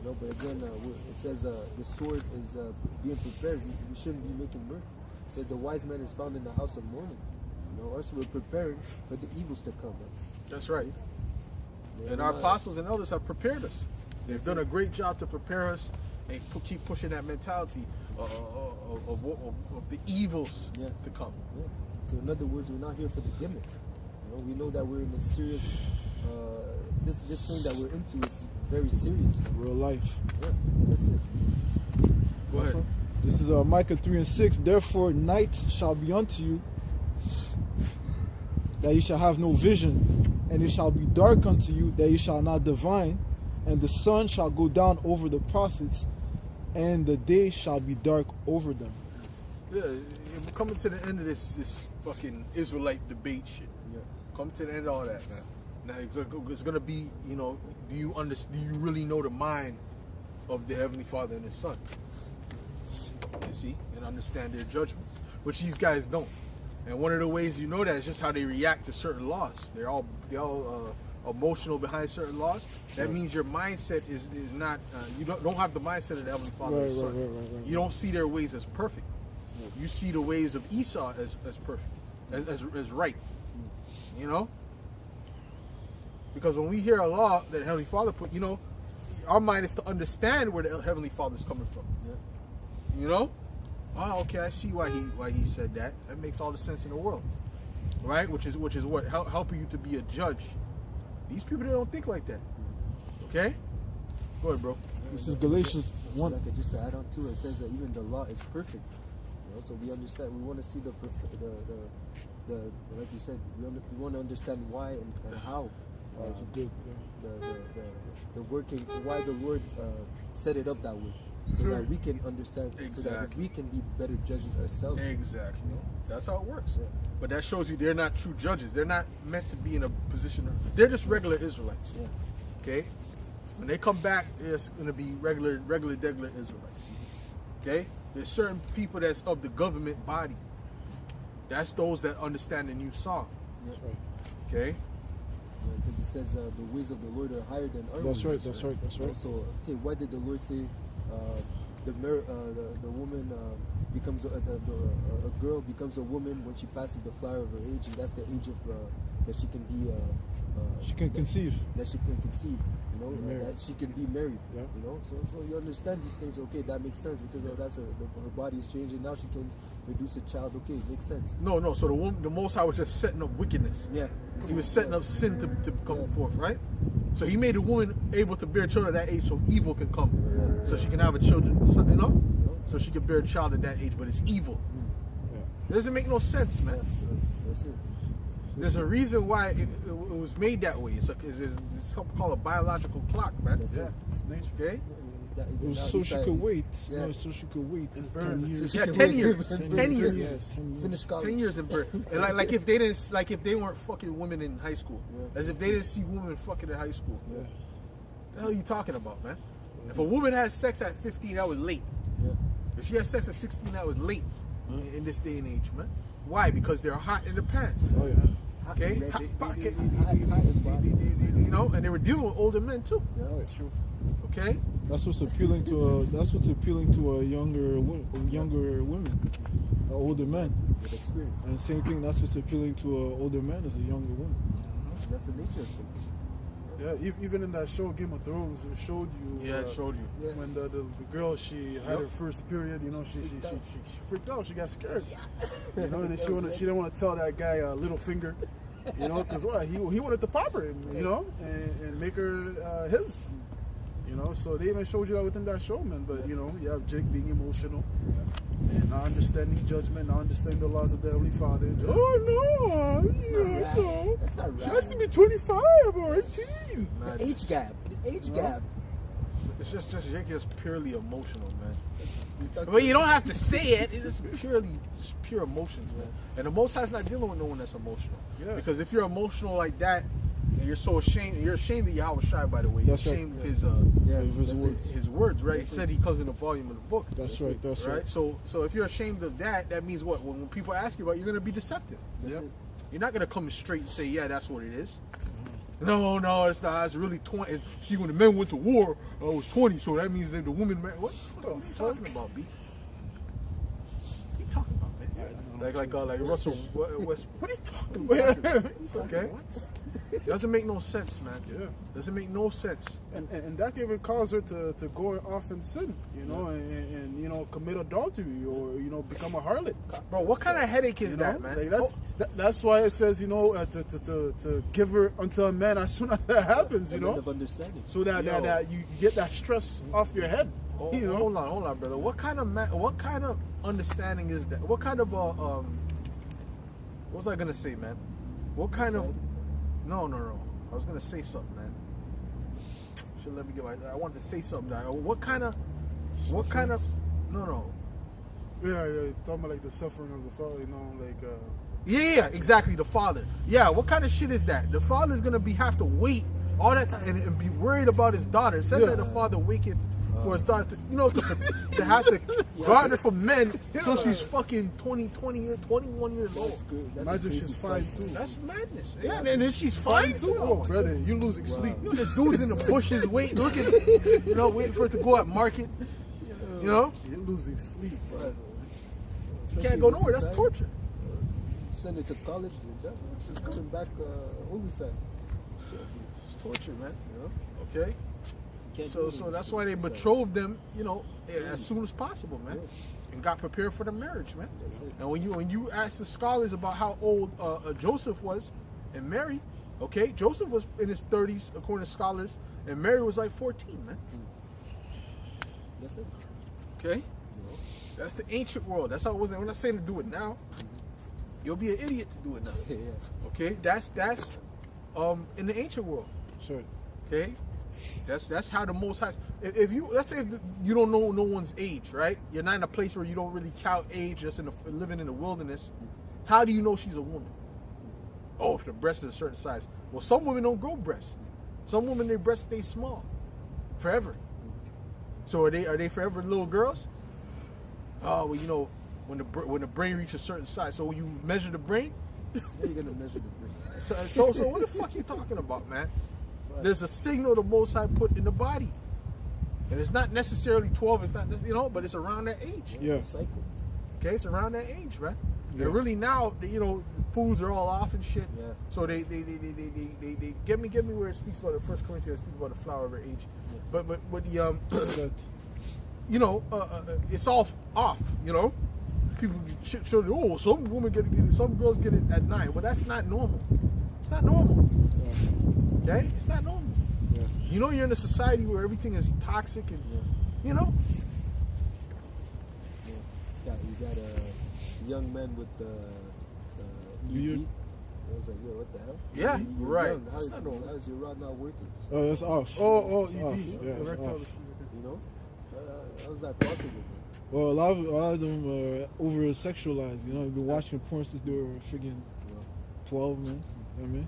But again, it says the sword is being prepared. We shouldn't be making mirth. It says the wise man is found in the house of mourning. Also we're preparing for the evils to come. Right? That's right. And our apostles and elders have prepared us. They've done a great job to prepare us and keep pushing that mentality of the evils to come. Yeah. So in other words, we're not here for the gimmicks. We know that we're in a serious. This thing that we're into is very serious. Real life. Yeah, that's it. Go ahead. This is Micah 3:6. Therefore, night shall be unto you, that ye shall have no vision, and it shall be dark unto you, that ye shall not divine. And the sun shall go down over the prophets, and the day shall be dark over them. Yeah, we're coming to the end of this fucking Israelite debate shit. Yeah. Come to the end of all that, man. Now it's gonna be, do you really know the mind of the Heavenly Father and His Son? You see, and understand their judgments, which these guys don't. And one of the ways you know that is just how they react to certain laws. They're all emotional behind certain laws. That means your mindset is not. You don't have the mindset of the Heavenly Father and His Son. Right. You don't see their ways as perfect. You see the ways of Esau as perfect, as right. Because when we hear a law that Heavenly Father put, our mind is to understand where the Heavenly Father is coming from. Yeah. Oh, okay, I see why he said that. That makes all the sense in the world, right? Which is what helping you to be a judge. These people, they don't think like that. Okay, go ahead, bro. This is Galatians 1. So just to add on to it, it says that even the law is perfect. So we understand. We want to see the like you said. We want to understand why and how. The workings, why the Lord set it up that way, so that we can understand, so that we can be better judges ourselves. Exactly. That's how it works. Yeah. But that shows you they're not true judges. They're not meant to be in a position they're just regular Israelites. Yeah. Okay? When they come back, they're going to be regular Israelites. Okay? There's certain people that's of the government body. That's those that understand the new song. Yeah. Okay? Because it says the ways of the Lord are higher than our ways. That's right. So, okay, why did the Lord say the woman becomes a girl becomes a woman when she passes the flower of her age, and that's the age of that she can be she can conceive. That she can conceive, that she can be married. Yeah. So you understand these things. Okay, that makes sense because that's her body is changing. Now she can produce a child. Okay, it makes sense. No. So the Most High was just setting up wickedness. Yeah. He was setting up sin to come forth, right? So He made a woman able to bear children at that age, so evil can come, so she can have a children, so she can bear a child at that age, but it's evil. It doesn't make no sense, man. That's it. There's a reason why it was made that way. It's something called a biological clock, man. That's it. It's nature. Okay? It was so she could wait. Yeah. No, so she could wait. And 10 burn. years. So she Yeah, could 10 wait. years. 10 10 years. Yes, 10 years. Finish college. 10 years in Britain. And like if they didn't, like if they weren't fucking women in high school, Yeah. as if they didn't see women fucking in high school. Yeah. The hell are you talking about, man? If a woman has sex at 15, that was late. Yeah. If she has sex at 16, that was late in this day and age, man. Why? Because they're hot in the pants. Oh yeah. Okay? They- Hot they- pocket. hot in body. You know, and they were dealing with older men too. Yeah, it's true. Okay? That's what's appealing to a younger women, older men. With experience. And same thing. That's what's appealing to an older man as a younger woman. That's the nature of it. Yeah, even in that show Game of Thrones, it showed you. Yeah, it showed you. Yeah. When the girl, she had her first period, you know, she freaked out. She got scared. You know, and she didn't want to tell that guy little finger, you know, because what he wanted to pop her, you know, and make her his. You know, so they even showed you that within that show, man. But you know, you have Jake being emotional and not understanding judgment, not understanding the laws of the Heavenly Father. And just, oh no, no, That's not she right. has to be 25 or 18. Man, The age gap. The age gap. it's just Jake is purely emotional, man. You talk But you don't have to say it. It's purely just pure emotions, man. And the Most High's not dealing with no one that's emotional. Yeah. Because if you're emotional like that, and you're so ashamed, you're ashamed of Yahweh Shai, by the way. You're That's right. ashamed of his Yeah, His that's word. it. his words, right? That's He said he comes in the volume of the book. That's right. That's right? right. So if you're ashamed of that, that means what? When people ask you about it, you're going to be deceptive. That's Yep. it. You're not going to come straight and say, yeah, that's what it is. No, it's not. It's really 20. See, when the men went to war, I was 20, so that means that the woman... What the fuck are you talking about, B? What are you talking about, man? Like Russell West. What are you talking about? It's okay. Doesn't make no sense, man. Yeah. Doesn't make no sense. And that can even cause her to go off and sin, you know, and you know, commit adultery or you know, become a harlot. Bro, what kind of headache is You that, know, man? like that's why it says, you know, to give her unto a man as soon as that happens, you A man know, of understanding. so that Yo. that you get that stress off your head. Oh, You know, hold on, brother. What kind of understanding is that? What kind of what was I gonna say, man? What kind of? No. I was gonna say something, man. Should let me get I wanted to say something. What kind of? No. yeah, talking about like the suffering of the father, you know, like. Yeah, exactly. The father. Yeah, what kind of shit is that? The father's gonna have to wait all that time and be worried about his daughter. It says Yeah. that the father waited for his daughter to have to guard her from men until she's fucking 21 years old. That's good. That's Imagine a crazy she's price, 5 too. That's madness. Yeah, and then she's fine too. Oh, brother, you losing sleep. You know, there's dudes in the bushes waiting, waiting for it to go at market. You know, You're losing sleep, bro. you Especially can't go in this nowhere. That's society. torture. Send her to college. She's coming back OnlyFans. It's torture, man. Okay. Can't do So it in that's this why they society. betrothed them, as soon as possible, man, and got prepared for the marriage, man. That's it. And when you ask the scholars about how old Joseph was and Mary, okay, Joseph was in his 30s according to scholars, and Mary was like 14, man. That's it. Okay, that's the ancient world. That's how it was. We're not saying to do it now. You'll be an idiot to do it now. Yeah. Okay, that's in the ancient world. Sorry. Okay, that's how the Most High. If you let's say if you don't know no one's age, right? You're not in a place where you don't really count age, just living in the wilderness. How do you know she's a woman? Oh, if the breast is a certain size. Well, some women don't grow breasts. Some women their breasts stay small, forever. So are they forever little girls? Oh, well, when the brain reaches a certain size. So when you measure the brain, How you gonna measure the brain? so what the fuck you talking about, man? There's a signal the Most High put in the body, and it's not necessarily 12. It's not, but it's around that age. Yeah. Cycle. Okay, it's around that age, right? Yeah. And really now, foods are all off and shit. Yeah. So they get me where it speaks about the First Corinthians speaks about the flower of her age, but the That, it's all off. People show oh, some girls get it at 9. Well, that's not normal. It's not normal. Okay, it's not normal. yeah. You're in a society where everything is toxic and Yeah, you got a young man with Weird. ED. I was like, yo, what the hell? Yeah, You're right. young. That's not normal. How is your rod not working? Oh, that's off. Oh, It's ED. off. Yeah, it's Erectile off. dysfunction. You know? How is that possible, man? Well, a lot of them are over sexualized. You know, they've been watching porn since they were friggin' 12, man. You know what I mean?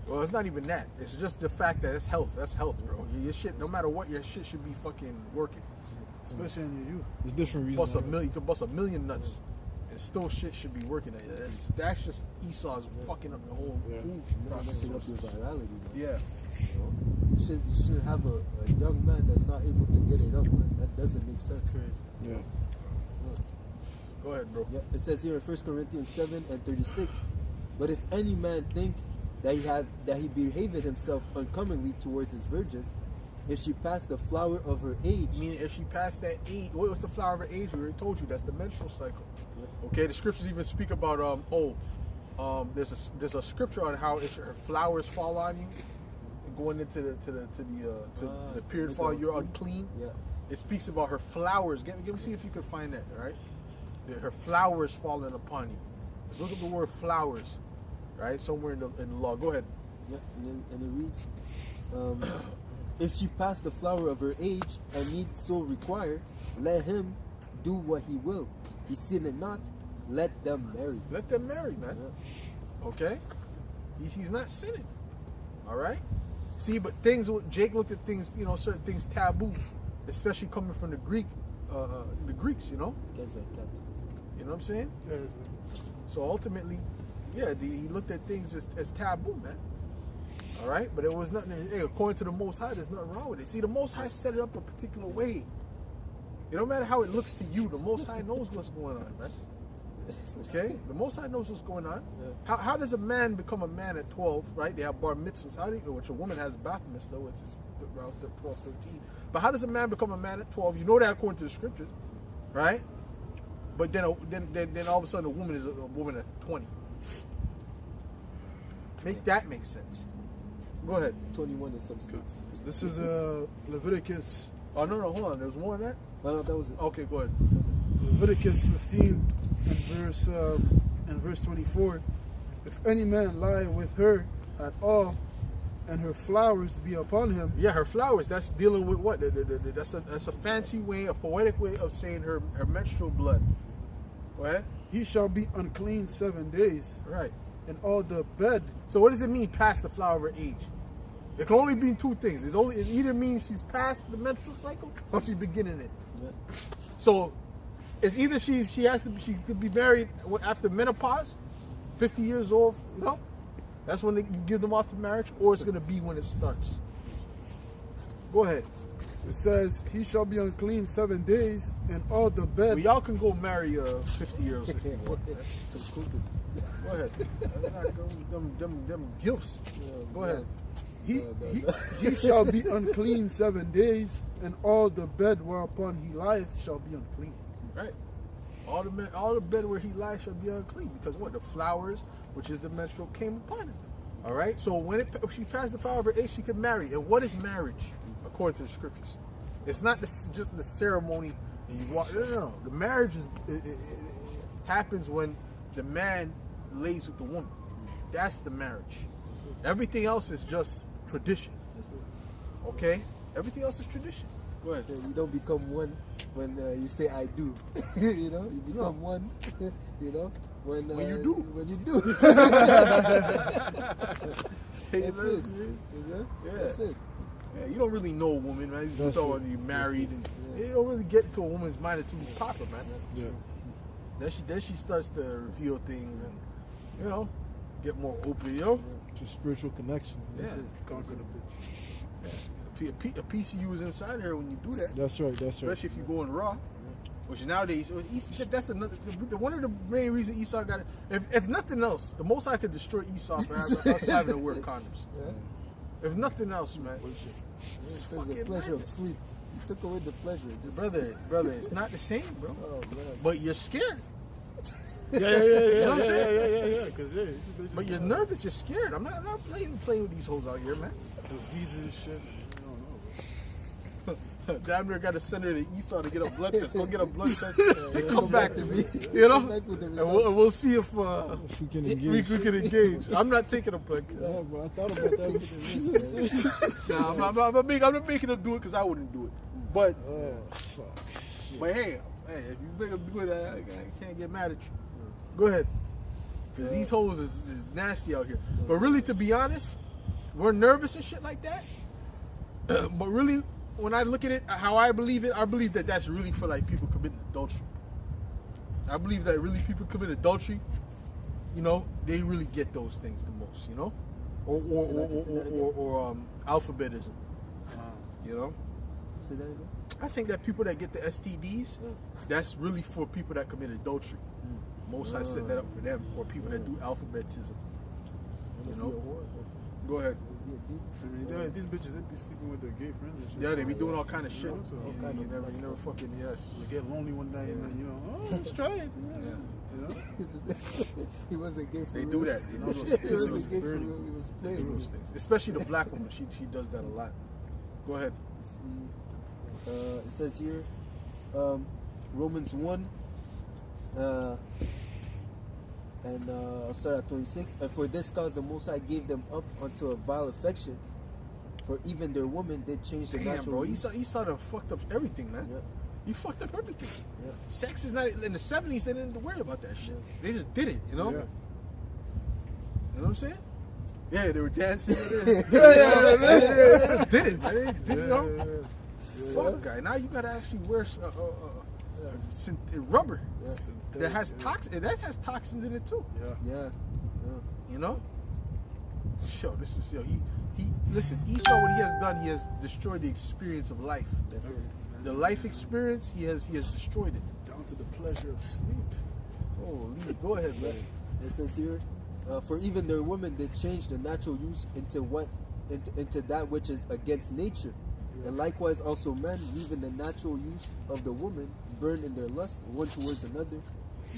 Well, it's not even that. It's just the fact that it's health. That's health, bro. Your shit, no matter what, your shit should be fucking working. Especially in your youth. There's different reasons. You could bust a million nuts, and still shit should be working. That's just Esau's fucking up the whole food process. Messing up your virality, man. Yeah. You know? You shouldn't have a young man that's not able to get it up, man. That doesn't make sense. Yeah. Go ahead, bro. Yeah, it says here in 1 Corinthians 7:36, but if any man think that he behaved himself uncommonly towards his virgin, if she passed the flower of her age. Meaning, if she passed that age, what's the flower of her age? We already told you that's the menstrual cycle. Okay, the scriptures even speak about there's a scripture on how if her flowers fall on you, going into the period fall, you're unclean. Yeah. It speaks about her flowers. Let me see if you can find that. All right, her flowers falling upon you. Let's look at the word flowers, right? Somewhere in the law. Go ahead. Yeah, and it reads, if she pass the flower of her age and need so require, let him do what he will. He sinned not, let them marry. Let them marry, man. Yeah. Okay? He's not sinning. All right? See, but Jake looked at things, certain things taboo, especially coming from the Greeks, you know? That's right, Captain. You know what I'm saying? Yeah. So ultimately, yeah, he looked at things as taboo, man. All right? But it was nothing, hey, according to the Most High, there's nothing wrong with it. See, the Most High set it up a particular way. It don't matter how it looks to you, the Most High knows what's going on, man. Okay? The Most High knows what's going on. Yeah. How does a man become a man at 12, right? They have bar mitzvahs, which a woman has bath mitzvah, which is around 12, 13. But how does a man become a man at 12? You know that according to the scriptures, right? But then all of a sudden a woman is a woman at 20. Make that make sense. Go ahead. 21 in some states. This is Leviticus. Oh, no, hold on. There's more than that? No, that was it. Okay, go ahead. Leviticus 15 and verse 24. If any man lie with her at all, and her flowers be upon him. Yeah, her flowers. That's dealing with what? That's a fancy way, a poetic way of saying her menstrual blood. Go ahead. He shall be unclean 7 days. Right. And all the bed. So what does it mean past the flower of her age? It can only mean two things. It either means she's past the menstrual cycle or she's beginning it. Yeah. So it's either she could be married after menopause, 50 years old, you know? That's when you give them off to marriage, or it's going to be when it starts. Go ahead. It says, he shall be unclean 7 days, and all the bed. Well, y'all can go marry 50-year-olds if you want. Go ahead. Them gifts. Go ahead. He shall be unclean 7 days, and all the bed whereupon he lieth shall be unclean. Right. All the bed where he lies shall be unclean, because what? The flowers, which is the menstrual, came upon him. All right. So when she passed the flower of her age, she could marry. And what is marriage, according to the scriptures? It's not just the ceremony. And you walk. No. The marriage it happens when the man lays with the woman. That's the marriage. Everything else is just tradition. Okay. Everything else is tradition. Go ahead. You don't become one when you say I do. You know, you become one. You know, when you do. When you do. That's it. Yeah. That's it. Yeah, you don't really know a woman, man. You just thought you're married, and you don't really get into a woman's mind until you pop her, man. Yeah. Then she starts to reveal things, and get more open, To spiritual connection. Yeah. Conquer the bitch. Yeah. A piece of you is inside her when you do that. That's right. Especially if you go in raw, which nowadays, that's another. One of the main reasons Esau got it. If nothing else, the Most High could destroy Esau for us having to wear condoms. Yeah. If nothing else, man. It's the pleasure of sleep. You took away the pleasure. Brother, it's not the same, bro. Oh, but you're scared. Yeah. You know what I'm saying? Yeah. But you're nervous. You're scared. I'm not playing with these hoes out here, man. Diseases and shit. Damn near got to send her to Esau to get a blood test. Go get a blood test and come back to me. And we'll see if we can engage. We can engage. I'm not taking a blood test. Yeah, bro, I thought about that. I'm not making her do it because I wouldn't do it. But fuck. But hey, if you make them do it, I can't get mad at you. Go ahead. Because these hoes is nasty out here. But really, to be honest, we're nervous and shit like that. But really, when I look at it, how I believe that that's really for like people committing adultery. I believe that really people commit adultery, you know, they really get those things the most, you know? Or alphabetism, you know? Say that again? I think that people that get the STDs, that's really for people that commit adultery. Most I set that up for them, or people that do alphabetism. You know? Go ahead. I mean, these bitches, they be sleeping with their gay friends and shit. Yeah, they be doing all kind of shit. You You never fucking, You get lonely one night and then, you know, oh, let's try it. You know? He wasn't gay for They real. do that. You know, He wasn't gay for real. He was They do playing. those things. Especially the black woman. She does that a lot. Go ahead. It says here, Romans 1, and I'll start at 26. And for this cause the Most High gave them up unto a vile affections, for even their women did change the Damn, natural bro. use. He saw them fucked up everything, man. Yeah. He fucked up everything. Yeah. Sex is not in the 70s. They didn't worry about that shit. They just did it, you know. Yeah. You know what I'm saying? Yeah, they were dancing. Did it, man. They did it, you know? Fuck, guy. Now you gotta actually wear rubber that has toxins in it too. Yeah. You know? Yo, this is he listen, Esau, what he has done, he has destroyed the experience of life. That's it. The life experience, he has destroyed it. Down to the pleasure of sleep. Holy, go ahead, man. It says here, for even their women did change the natural use into that which is against nature. And likewise also men, leaving the natural use of the woman, burn in their lust one towards another,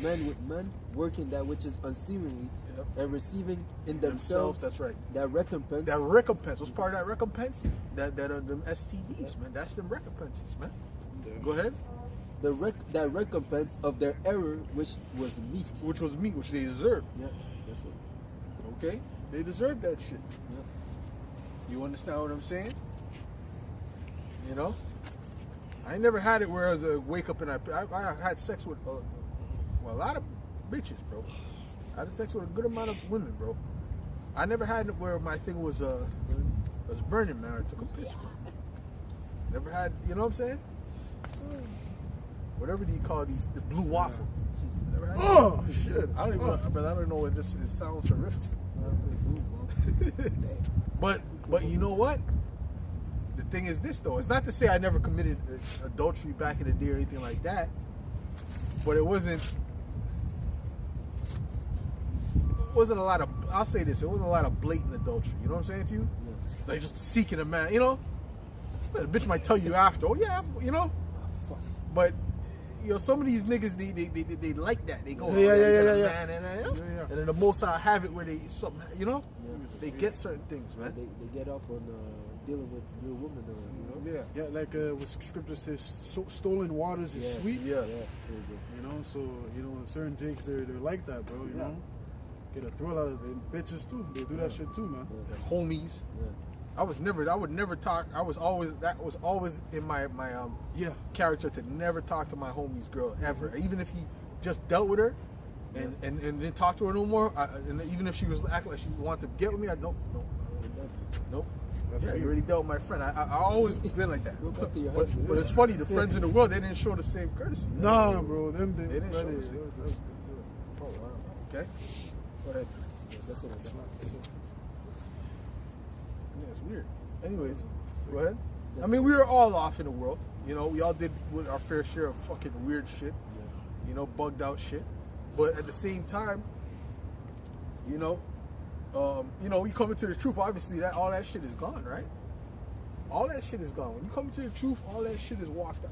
men with men, working that which is unseemly, and receiving in themselves that's right. that recompense. That recompense. What's part of that recompense? That are them STDs, man. That's them recompenses, man. Go ahead. That recompense of their error, which was meat. Which was meat, which they deserved. Yeah, that's it. Okay? They deserve that shit. Yeah. You understand what I'm saying? You know? I ain't never had it where I was wake up and I had sex with a lot of bitches, bro. I had sex with a good amount of women, bro. I never had it where my thing was burning, man. I took a piss, bro. Never had, you know what I'm saying? Whatever do you call these, the blue waffle. Never had Shit. I don't even, but I don't know. It sounds horrific. But you know what? The thing is this though. It's not to say I never committed adultery back in the day or anything like that. But it wasn't a lot of. I'll say this. It wasn't a lot of blatant adultery. You know what I'm saying to you? Yeah. Like just seeking a man. You know, the bitch might tell you after. Oh yeah, you know. But you know, some of these niggas they like that. They go, Yeah. And then the most I have it where they something, you know, they get certain things, man. They get off on dealing with your woman, you know. Yeah, like what scripture says, stolen waters is sweet. Yeah. You know, so you know, certain jakes they're like that, bro. You know, get a thrill out of it. And bitches too, they do that shit too, man. The homies. Yeah. I would never talk. That was always in my character to never talk to my homie's girl ever. Even if he just dealt with her and didn't talk to her no more. And even if she was acting like she wanted to get with me, nope. Yeah, you already dealt with my friend. I always been like that. Go back to your husband. But it's funny, the friends in the world, they didn't show the same courtesy. Nah, bro, they didn't show the same. Oh wow. Okay. Go ahead. That's what I got. Yeah, it's weird. Anyways, go ahead. I mean, we were all off in the world. You know, we all did with our fair share of fucking weird shit. You know, bugged out shit. But at the same time, you know, we come into the truth. Obviously, all that shit is gone, right? All that shit is gone. When you come into the truth, all that shit is walked out.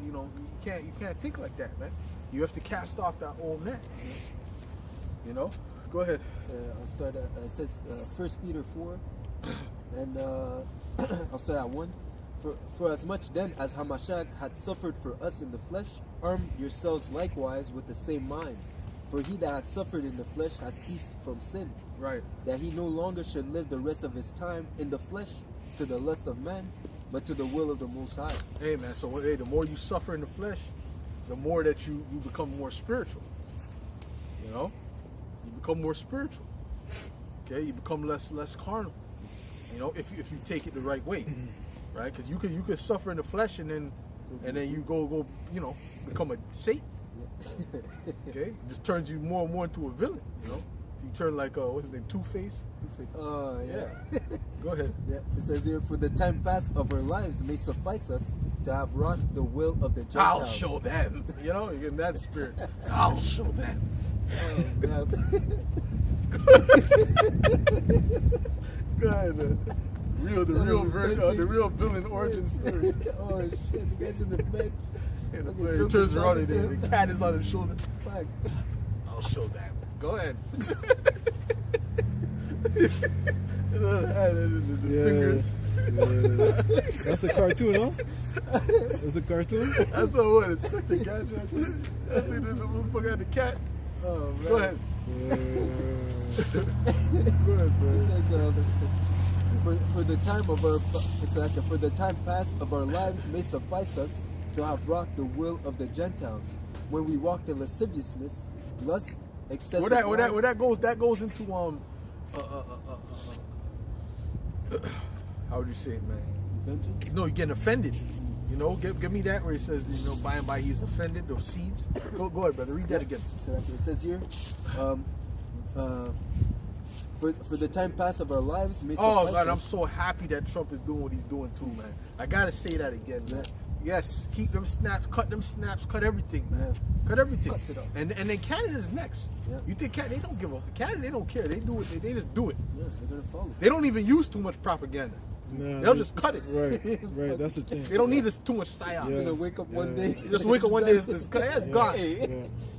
You know, you can't think like that, man. You have to cast off that old net. You know. Go ahead. I'll start at, it says 1 Peter 4, and I'll start at 1. For as much then as Hamashiach had suffered for us in the flesh, arm yourselves likewise with the same mind. For he that has suffered in the flesh has ceased from sin, Right. that he no longer should live the rest of his time in the flesh to the lust of man, but to the will of the Most High. Hey man, so hey, the more you suffer in the flesh, the more that you become more spiritual. You know, you become more spiritual. Okay, you become less carnal. You know, if you take it the right way, right? Because you could suffer in the flesh and then you go you know, become a Satan. Okay, it just turns you more and more into a villain. You know, you turn like what's his name, Two-Face. Oh yeah. Go ahead. Yeah, it says here, for the time past of our lives may suffice us to have wrought the will of the Gentiles. I'll show them. You know, you get that spirit. I'll show them. Oh, man. Go ahead, man. The real villain origin story. Oh shit, the guy's in the bed. And Look, he Joker's turns around talking to and him. the cat is on his shoulder. Fuck. I'll show them. Go ahead. The fingers. Yeah. That's a cartoon, huh? That's a cartoon? That's not what it's like. The cat. That's the motherfucker had the cat. Oh, man. Go ahead. Go ahead, It bro. says, for the time of our, it's like, for the time past of our lives may suffice us to have wrought the will of the Gentiles, when we walked in lasciviousness, lust, excessive Where that goes into how would you say it, man? vengeance. No, you're getting offended. You know, give me that where it says, you know, by and by he's offended, those seeds. Go ahead, brother. Read that again. So it says here, for the time past of our lives may Oh suffice God, I'm us. so happy that Trump is doing what he's doing too, man. I gotta say that again, man. Yes, keep them snaps, cut everything, man. Yeah. Cut everything. Cut it up. And then Canada's next. Yeah. You think they don't give a Canada? They don't care. They do it. They just do it. Yeah, they're gonna follow. They don't even use too much propaganda. Nah, They'll just cut it. Right, that's the thing. They don't need this too much psyop. You're gonna wake up one day. You just wake up one day, it's gone. Yeah.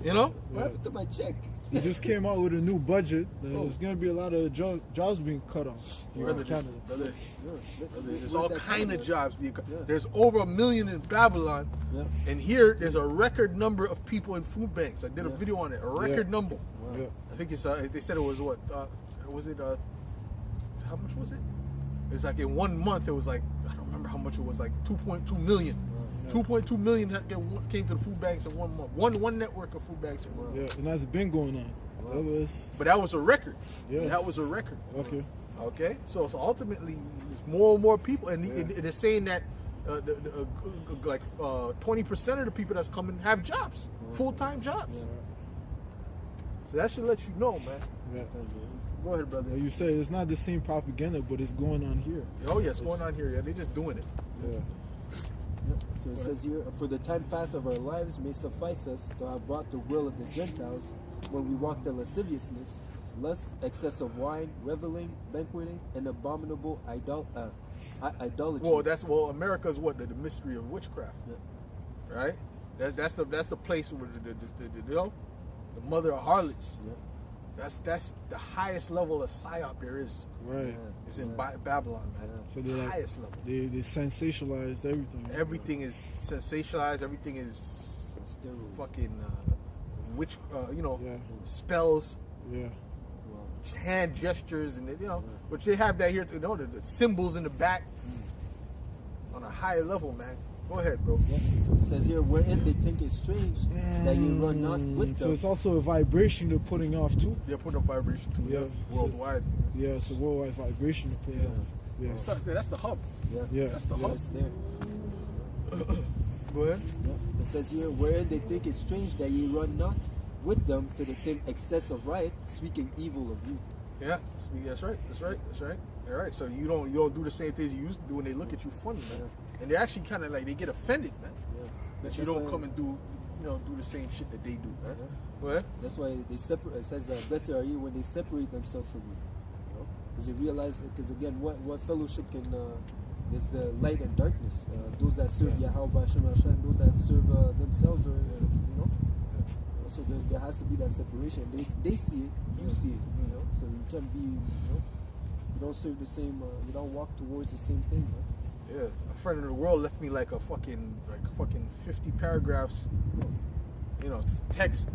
You know? What happened to my check? He just came out with a new budget. There's going to be a lot of jobs being cut off here in Canada. Brother, Yeah. there's all kind of jobs being cut. Yeah. There's over 1 million in Babylon, Yeah. and here there's a record number of people in food banks. I did a video on it. A record number. Yeah. I think it's. They said it was what? Was it? How much was it? It was like in 1 month. It was like, I don't remember how much it was. Like 2.2 million. 2.2 million came to the food banks in 1 month. One network of food banks in 1 month. Yeah, and that's been going on. That was, But that was a record. Yeah. That was a record. okay. Okay, so ultimately, there's more and more people, and they're saying that like 20% of the people that's coming have jobs, full-time jobs. So that should let you know, man. Yeah. Go ahead, brother. Like you say, it's not the same propaganda, but it's going on here. Oh yeah, it's going on here. Yeah, they're just doing it. Yeah. Yep. So it says here, for the time past of our lives may suffice us to have wrought the will of the Gentiles, when we walked in lasciviousness, lust, excess of wine, reveling, banqueting, and abominable idolatry. Well, America's what the mystery of witchcraft, Yeah. right? That's the place where the mother of harlots. Yeah. That's the highest level of psyop there is. Right. It's in Babylon, man. So they're like, Highest level. they sensationalized everything. Everything is sensationalized. Everything is Steroids. fucking witch. Yeah. Spells, Yeah. Wow. hand gestures, and which they have that here. The symbols in the back on a higher level, man. Go ahead, bro. It says here, wherein they think it strange that you run not with So them. it's also a vibration they're putting off too. They're putting up vibration too. Yeah. Worldwide. Yeah, it's a worldwide vibration they're putting off. Yeah. That's the hub. Yeah. Yeah. That's the Yeah, hub. it's there. Go ahead. Yeah. It says here, wherein they think it strange that ye run not with them to the same excess of riot, speaking evil of you. Yeah, that's right. All right, so you don't do the same things you used to do when they look at you funny, man. And they actually kind of like they get offended, man, Yeah. that you That's don't why- come and do the same shit that they do, man. Go ahead. That's why they separate. It says, "Blessed are you when they separate themselves from you," because they realize. Because again, what fellowship can is the light and darkness. Those that serve Yahweh Hashem, those that serve themselves, or So there has to be that separation. They see it, you see it. So you can't be. You don't serve the same. You don't walk towards the same thing. Yeah, a friend of the world left me like a fucking 50 paragraphs, text,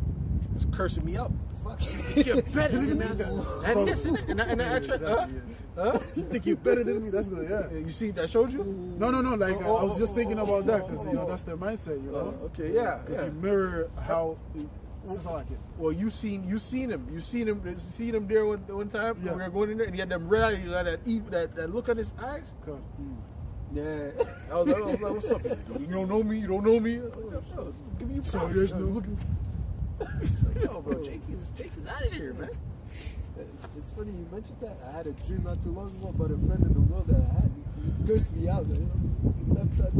just cursing me up. fuck? You're better than us. And this and that. You think you're better than me? That's the You see, I showed you? No. Like I was just thinking about that because that's their mindset. You know. Okay, yeah. Because you mirror how. It's just like it. Well, you seen him there one time. Yeah. We were going in there, and he had them red eyes, he had that look on his eyes. Yeah. I was like, what's up? You don't know me. Give me your So props. there's no. Yo, bro, Jake is out of here, man. It's funny you mentioned that. I had a dream not too long ago about a friend in the world that I had. He cursed me out. You left us,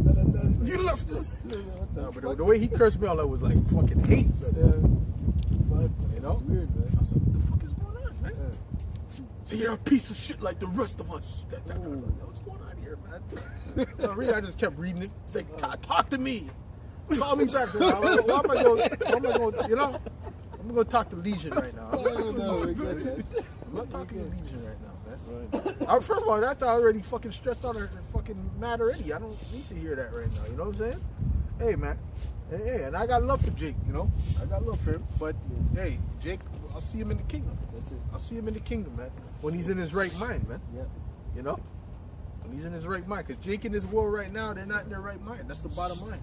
You left us. What the No, but fuck? the way he cursed me out, I was like fucking hate. Yeah. But You know? it's weird, man. I was like, what the fuck is going on, man? Yeah. So you're a piece of shit like the rest of us. What's going on here, man? Really, I just kept reading it. It's like, talk to me. Call me back. Why am I going? You know, I'm gonna talk to Legion right now. No, we're good, man. I'm not talking to Legion right now, man. First of all, that's already fucking stressed out and fucking mad already. I don't need to hear that right now. You know what I'm saying? Hey, man. Hey, and I got love for Jake. You know, I got love for him. But hey, Jake, I'll see him in the kingdom. That's it. I'll see him in the kingdom, man. When he's in his right mind, man. Yeah. You know, when he's in his right mind. Because Jake in this world right now, they're not in their right mind. That's the bottom line.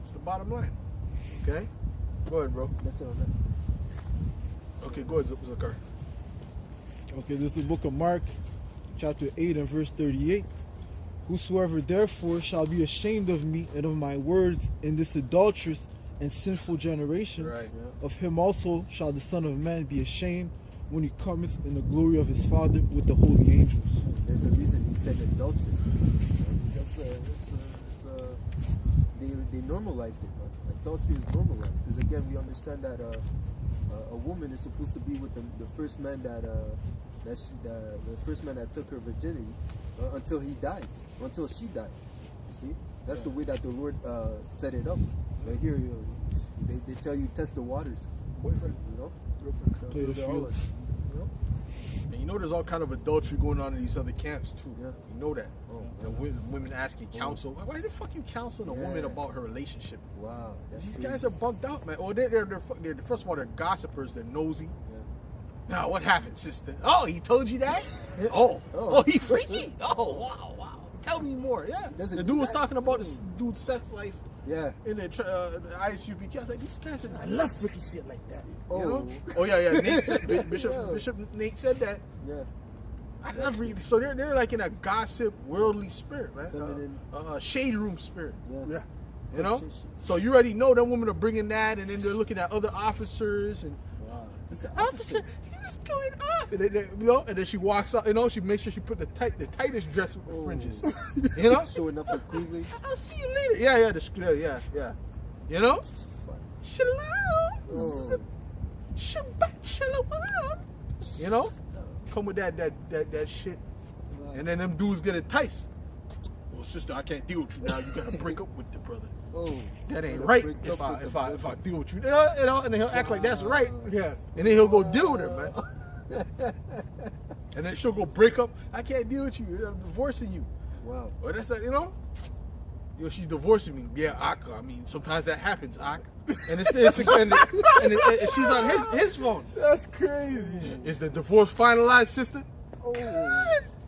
It's the bottom line. Okay? Go ahead, bro. That's it on that. Okay, go ahead, Zakar. Okay, this is the book of Mark, chapter 8 and verse 38. Whosoever therefore shall be ashamed of me and of my words in this adulterous and sinful generation, Right. of him also shall the Son of Man be ashamed when he cometh in the glory of his Father with the holy angels. There's a reason he said adulterous. They normalized it, man. Adultery is normalized because again we understand that a woman is supposed to be with the first man the first man that took her virginity until he dies, until she dies. You see, that's the way that the Lord set it up. But here, they tell you test the waters, Boyfriend. you know. So, Play the They're all field. like, you know? And you know there's all kind of adultery going on in these other camps too. Yeah. You know that. And women asking counsel. Why the fuck you counseling a woman Yeah. about her relationship? wow, that's These crazy. guys are bugged out, man. Oh, they're first of all, they're gossipers. They're nosy. Yeah. Now, what happened, sister? Oh, he told you that? Oh, he freaky. Oh, wow. Tell me more. Yeah. doesn't The do dude was that. talking about this dude's sex life Yeah. in the ISUPK. I was like, these guys I love freaky shit like that. Oh. You know? Oh, yeah. Nate said, Bishop Nate said that. Yeah. I love really. So they're like in a gossip, worldly spirit, man. Feminine. Shade room spirit. Yeah. You know? Shit. So you already know that women are bringing that, and then they're looking at other officers and. Wow. It's an Officer, he was going off. And then she walks out, she makes sure she put the tightest dress with the fringes. You know? showing up for cleavage. I'll see you later. Yeah. You know? Fuck. Shalom. Oh. Shabbat shalom. You know? Come with that shit. And then them dudes get enticed. Well, sister, I can't deal with you now. You gotta break up with the brother. Oh. That ain't Gotta right break if up with I the deal with you. You know, and then he'll act like that's right. Yeah. And then he'll go deal with her, man. And then she'll go break up. I can't deal with you. I'm divorcing you. Wow. Or that's that, she's divorcing me. Yeah, I mean, sometimes that happens, And it's and she's on his phone. That's crazy. Is the divorce finalized, sister? Oh.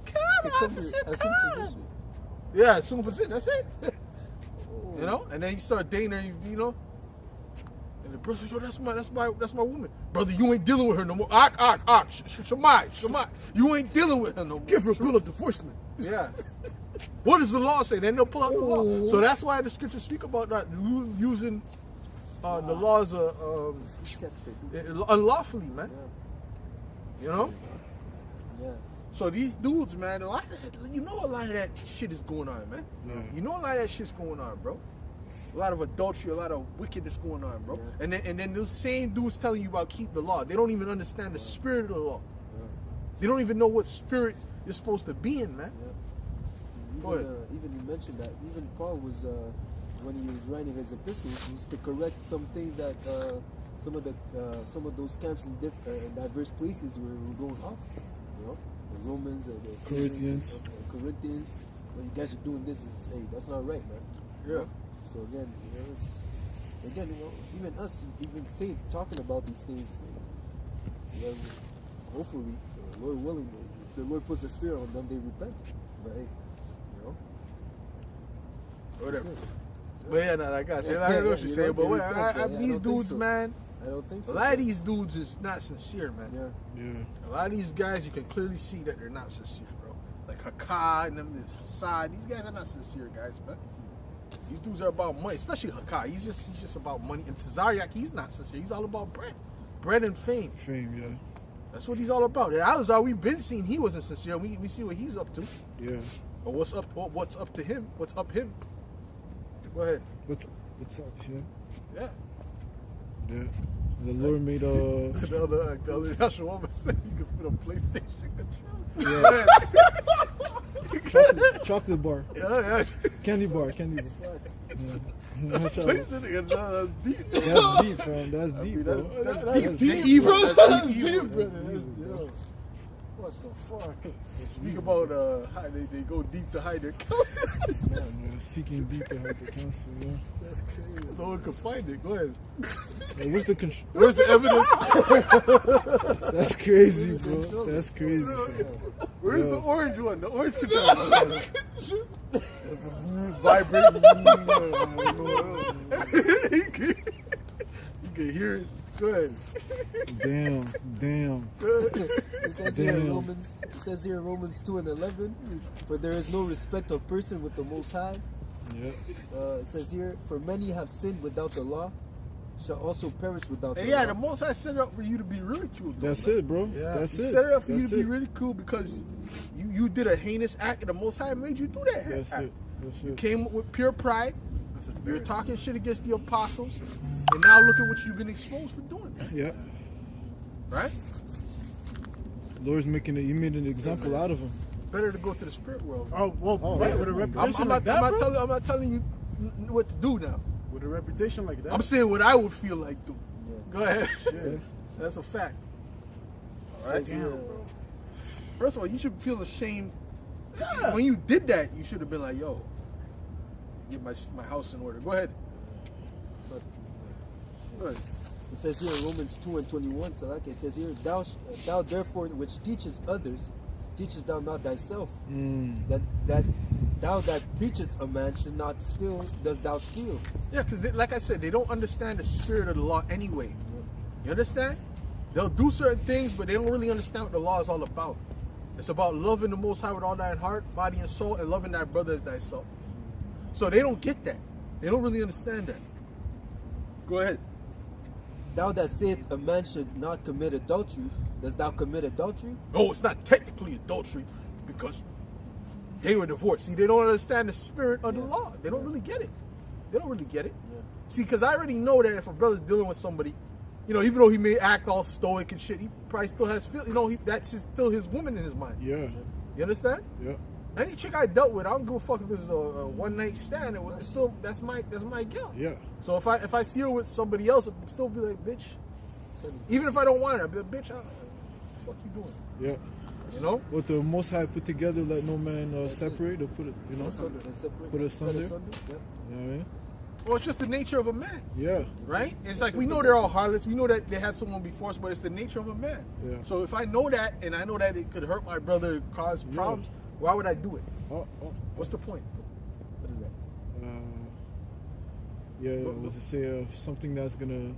Come, Assume position. Yeah, assume position. That's it. Oh. And then you start dating her, And the brother says, yo, that's my woman. Brother, you ain't dealing with her no more. Shemai. You ain't dealing with her no more. Give her a bill of divorcement. Yeah. What does the law say? Then they'll pull out the law. So that's why the scriptures speak about not using the laws Tested. unlawfully, man. Yeah. You know? Yeah. So these dudes, man, a lot of that shit is going on, man. Yeah. You know a lot of that shit's going on, bro. A lot of adultery, a lot of wickedness going on, bro. Yeah. And then those same dudes telling you about keep the law. They don't even understand the spirit of the law. Yeah. They don't even know what spirit you're supposed to be in, man. Go ahead. Even you mentioned that. Even Paul was when he was writing his epistles, was to correct some things that some of those camps in diverse places were going off. You know, the Romans and the Corinthians. Corinthians. Well, you guys are doing this. That's not right, man. Yeah. So again, even us, even talking about these things, Well, hopefully, Lord willing, if the Lord puts a spirit on them, they repent. But hey, Whatever. that's it. But yeah, no, I got you. I know what you're saying, but they repent, I these don't think dudes, so. man, I don't think so. a lot of these dudes is not sincere, man. Yeah. Yeah. A lot of these guys, you can clearly see that they're not sincere, bro. Like Hakai and them, this Hassad, these guys are not sincere guys, man. These dudes are about money, especially Hakai. He's just about money. And Tazariak, he's not sincere. He's all about bread and fame. Fame, yeah. That's what he's all about. And Alizar, we've been seeing he wasn't sincere. We see what he's up to. Yeah. Or what's up to him? What's up him? Go ahead. What's up here? Yeah. Yeah. The Lord made The other Joshua woman said you could put a PlayStation controller. Yeah. chocolate bar. Yeah. Candy bar. Yeah. PlayStation controller, that's deep. That's deep, fam. That's I deep, mean, bro. that's deep, evil. bro. That's deep, deep, bro. brother. That's deep. What the fuck? They speak about how they go deep to hide their counsel. Man, seeking deep to help the council, yeah. That's crazy. No one can find it. Go ahead. Hey, Where's the evidence? That's crazy, bro. That's crazy. Fam. Where's Yo. the orange one? The orange controller. Vibrating. You can hear it. Go ahead. Damn. It says here in Damn. Romans. It says here in Romans 2:11, for there is no respect of person with the Most High. Yeah. It says here, for many have sinned without the law, shall also perish without the And yeah, law. the Most High set it up for you to be ridiculed. though, That's man. it, bro. Yeah, That's he it. set it up for you That's to be it. ridiculed because you did a heinous act, and the Most High made you do that. That's act. it. That's You it. came with pure pride. You were talking shit against the apostles, and now look at what you've been exposed for doing. Yeah. Right? Lord's making he made an example out of him. Better to go to the spirit world. Oh, well, right. with a I'm reputation not, like that, bro? I'm not telling you what to do now. With a reputation like that, I'm saying what I would feel like doing. Yeah. Go ahead. Shit. That's a fact. All Right. right. Damn, bro. First of all, you should feel ashamed. When you did that, you should have been like, yo, get my house in order. Go ahead. So, Go ahead. it says here in Romans 2:21, so like it says here, thou therefore which teachest others, teachest thou not thyself, that thou that preachest a man should not steal, does thou steal? Yeah, because like I said, they don't understand the spirit of the law anyway. You understand? They'll do certain things, but they don't really understand what the law is all about. It's about loving the Most High with all thine heart, body, and soul, and loving thy brother as thyself. So they don't get that. They don't really understand that. Go ahead. Thou that saith a man should not commit adultery, does thou commit adultery? No, it's not technically adultery because they were divorced. See, they don't understand the spirit of the law. They don't really get it. They don't really get it. Yeah. See, because I already know that if a brother's dealing with somebody, even though he may act all stoic and shit, he probably still has that's still his woman in his mind. Yeah. You understand? Yeah. Any chick I dealt with, I don't give a fuck if it's a one night stand. It's still that's my girl. Yeah. So if I see her with somebody else, I'll still be like, bitch. Even if I don't want her, I'll be like, bitch, what the fuck you doing? Yeah. You know? What the Most High put together, let no man separate or put it, put it asunder. Yeah. You know what I mean? Well, it's just the nature of a man, Yeah. right? It's like we know they're all harlots. We know that they had someone before us, but it's the nature of a man. Yeah. So if I know that, and I know that it could hurt my brother, cause problems, why would I do it? Oh. What's the point? What is that? Yeah. Was it say something that's gonna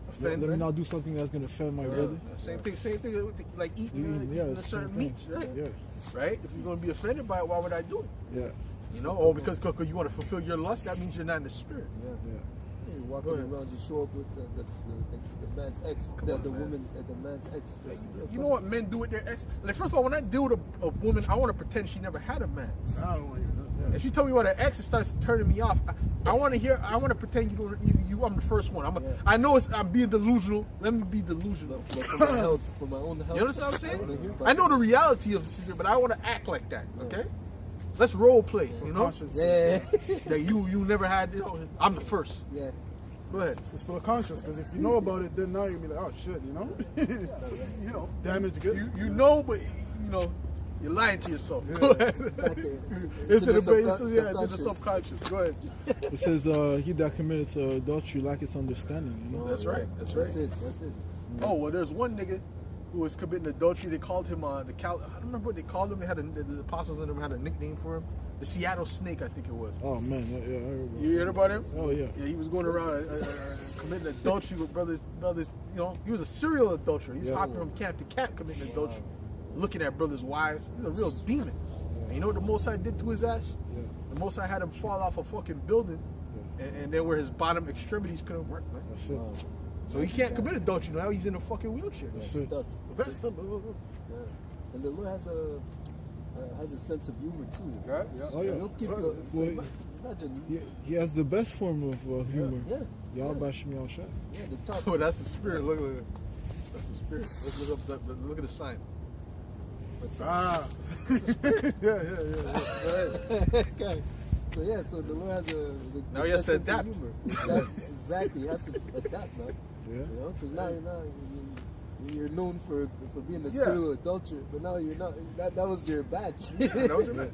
Offend, let me right? not do something that's gonna offend my brother? Same thing with like eating Yeah, a it's the certain same meats, thing. right? Yeah. Right? If you're going to be offended by it, why would I do it? Yeah. Or because you want to fulfill your lust, that means you're not in the spirit. Yeah. Yeah. You're walking around, you show up with the man's ex, Come on, the man. woman's, the man's ex. You know what men do with their ex? Like, first of all, when I deal with a woman, I want to pretend she never had a man. I don't want to hear that. If she told me about her ex, it starts turning me off. I want to pretend I'm the first one. I know I'm being delusional. Let me be delusional. But for my health, for my own health. You understand what I'm I wanna hear saying? about I know it. the reality of the secret, but I want to act like that. Okay? Let's role play. You know? Conscience. Yeah. That you never had. I'm the first. Yeah. Go ahead. It's for the conscience, because if you know about it, then now you'll be like, oh shit, damaged goods. You know, but you're lying to yourself. Go ahead. Back there. It's in the subconscious. subconscious. Go ahead. It says he that committeth adultery lacketh understanding. You know. That's right. That's right. That's it. Oh, well, there's one nigga who was committing adultery. They called him I don't remember what they called him. They had the apostles in them had a nickname for him. The Seattle Snake, I think it was. Oh man, yeah, I heard about You heard about him? Oh yeah. Yeah, he was going around committing adultery with brothers. You know, he was a serial adulterer. He was hopping from camp to camp committing adultery, looking at brothers' wives. He was a real demon. And you know what the Most High did to his ass? Yeah. The Most High had him fall off a fucking building, and then where his bottom extremities couldn't work, man. That's it. So he can't commit adultery now. He's in a fucking wheelchair. That's it. Stuck. That's the Yeah. And the Lord has a sense of humor too. Right? Yeah. Oh yeah. He'll keep Well, you. Imagine. he has the best form of humor. Yeah. Y'all bash me all shot. Yeah. The top. Oh, that's the spirit. Look at that's the spirit. Let's look up. Look at the sign. Yeah. Okay. So yeah. So the Lord has Now he has to sense of adapt. humor. Exactly. He has to adapt, man. Yeah. You know, because now you're known for being a Yeah. serial adulterer, but now you're not. That was your badge. That was your badge.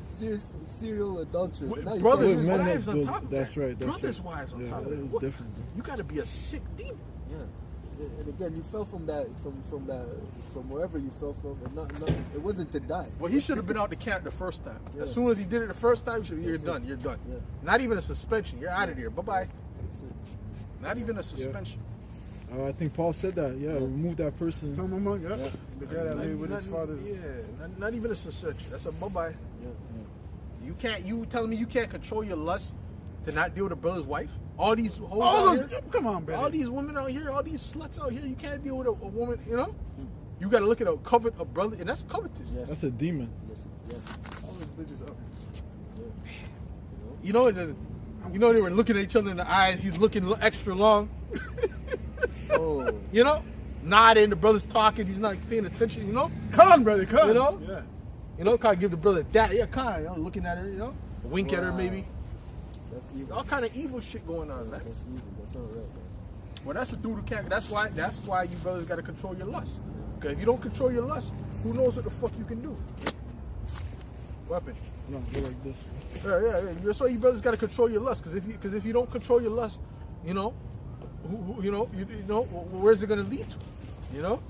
Serial adulterer. But now you Brothers can't- and men wives of on the- top of that's that. right, that's Brothers' right. wives on Yeah, top of that that. was What? different, bro. You got to be a sick demon. Yeah. And again, you fell from that, from wherever you fell from, and not it wasn't to die. Well, he should have been out the camp the first time. Yeah. As soon as he did it the first time, you're done. You're done. Yeah. Not even a suspension. You're out of here. Bye bye. That's it. Not even a suspension. I think Paul said that. Yeah, remove that person. Some among the guy that lived with his father's. Yeah, not even a suspension. That's a bye bye. Yeah. You can't. You telling me you can't control your lust to not deal with a brother's wife? All these hoes All out those, here, come on, brother. all these women out here, all these sluts out here. You can't deal with a woman. You know, you got to look at a covet a brother, and that's covetous. Yes. That's a demon. Yes. Yeah. All those bitches up. You know, they were looking at each other in the eyes. He's looking extra long. Oh. You know, nodding. The brother's talking. He's not paying attention. You know, Come on, brother, come. You know? Yeah. kind of give the brother that. Yeah, kind of. You know, looking at her. You know, wink at her Wow. maybe. That's evil. All kind of evil shit going on, man. That's evil. That's not right, man. Well, that's a dude who can't. That's why you brothers got to control your lust. Because if you don't control your lust, who knows what the fuck you can do? Weapon. No, go like this. Yeah. That's why you brothers got to control your lust. Because if you don't control your lust, you know, where's it gonna lead to? You know.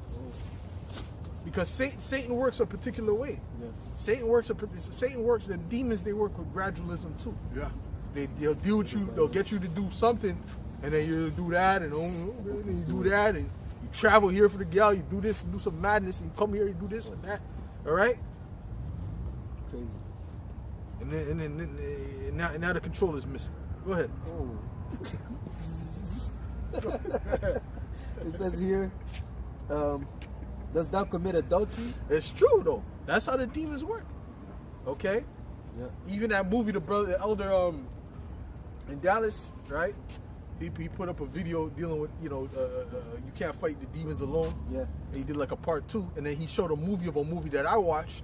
Because Satan works a particular way. Yeah. Satan works. The demons, they work with gradualism too. Yeah. They'll deal with you. They'll get you to do something, and then you do that, and you do that, and you travel here for the gal. You do this and do some madness, and you come here, you do this and that. All right. Crazy. And then now the control is missing. Go ahead. Oh. It says here, does thou commit adultery? It's true though. That's how the demons work. Okay. Yeah. Even that movie, the elder in Dallas, right? He put up a video dealing with you can't fight the demons alone. Yeah. And he did like a part 2, and then he showed a movie that I watched,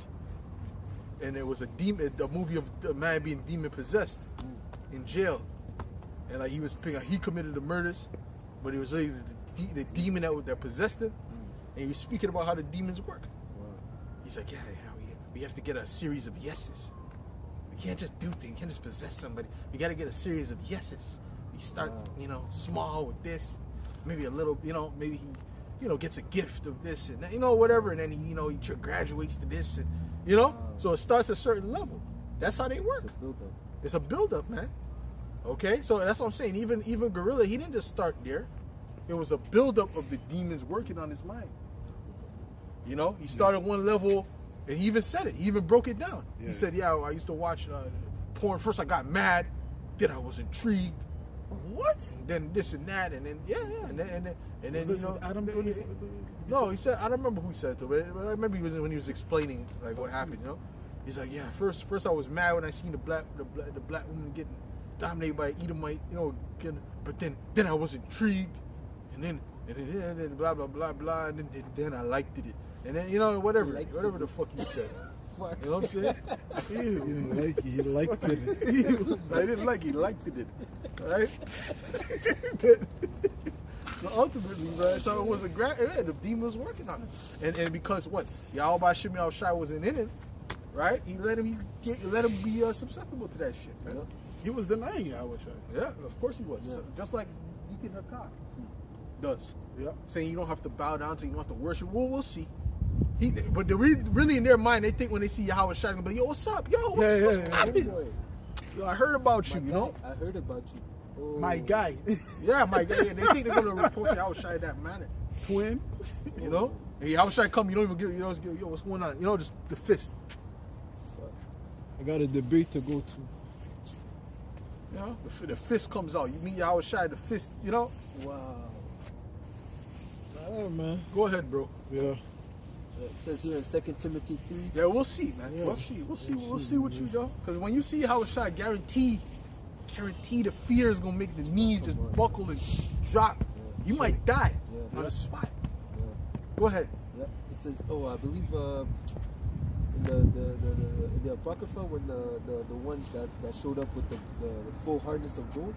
and it was a movie of a man being demon possessed in jail, and like he committed the murders, but it was really the demon that possessed him, and he was speaking about how the demons work. Wow. He's like, yeah, we have to get a series of yeses. We can't just do things. You can't just possess somebody. We got to get a series of yeses. We start, small with this, maybe a little, maybe he, gets a gift of this and that, whatever, and then he graduates to this, and so it starts at a certain level. That's how they work. It's a build-up. It's a build-up, man. Okay, so that's what I'm saying. Even Gorilla, he didn't just start there. It was a build-up of the demons working on his mind. He started one level, and he even said it. He even broke it down. Yeah. He said, "Yeah, I used to watch porn. First, I got mad. Then I was intrigued. What? And then this and that, and then and then Was Adam doing it? No, he said, I don't remember who he said it to, but I remember when he was explaining like what happened. He's like, yeah, first I was mad when I seen the black woman getting dominated by an Edomite, but then I was intrigued, and then blah blah blah blah, and then I liked it, and then whatever the fuck he said. You know what I'm saying? He liked it. I didn't like it. He liked it. All right? So ultimately, right, so it was the demon was working on it. And because what? Yahweh Shimmy Al-Shai wasn't in it, right? He let him be susceptible to that shit, man. He was denying it, I would say. Yeah, of course he was. Yeah. So, just like Deacon Hakkad. does. Yeah. Saying you don't have to bow down to, you don't have to worship. We'll see. But they're really in their mind, they think when they see Yahweh Shai, they'll be like, yo, what's up? Yo, what's happening? Boy, Yo, I heard about my you, you guy, know? I heard about you. Oh. My guy. Yeah, my guy. Yeah, they think they're gonna report Yahweh Shai in that manner. Twin. You know? And Yahweh Shai come, you don't even give, you know, just give, yo, what's going on? You know, just the fist. I got a debate to go to. You know? The fist comes out. You meet Yahweh Shai, the fist, you know? Wow. Alright, man. Go ahead, bro. Yeah. It says here in 2 Timothy 3. Yeah, we'll see, man. Yeah. We'll see what you do. Because when you see Yahweh Shai, guarantee the fear is gonna make the knees just buckle and drop. You might die on the spot. Yeah. Go ahead. Yeah. It says, I believe in the Apocrypha, when the one that showed up with the full harness of gold,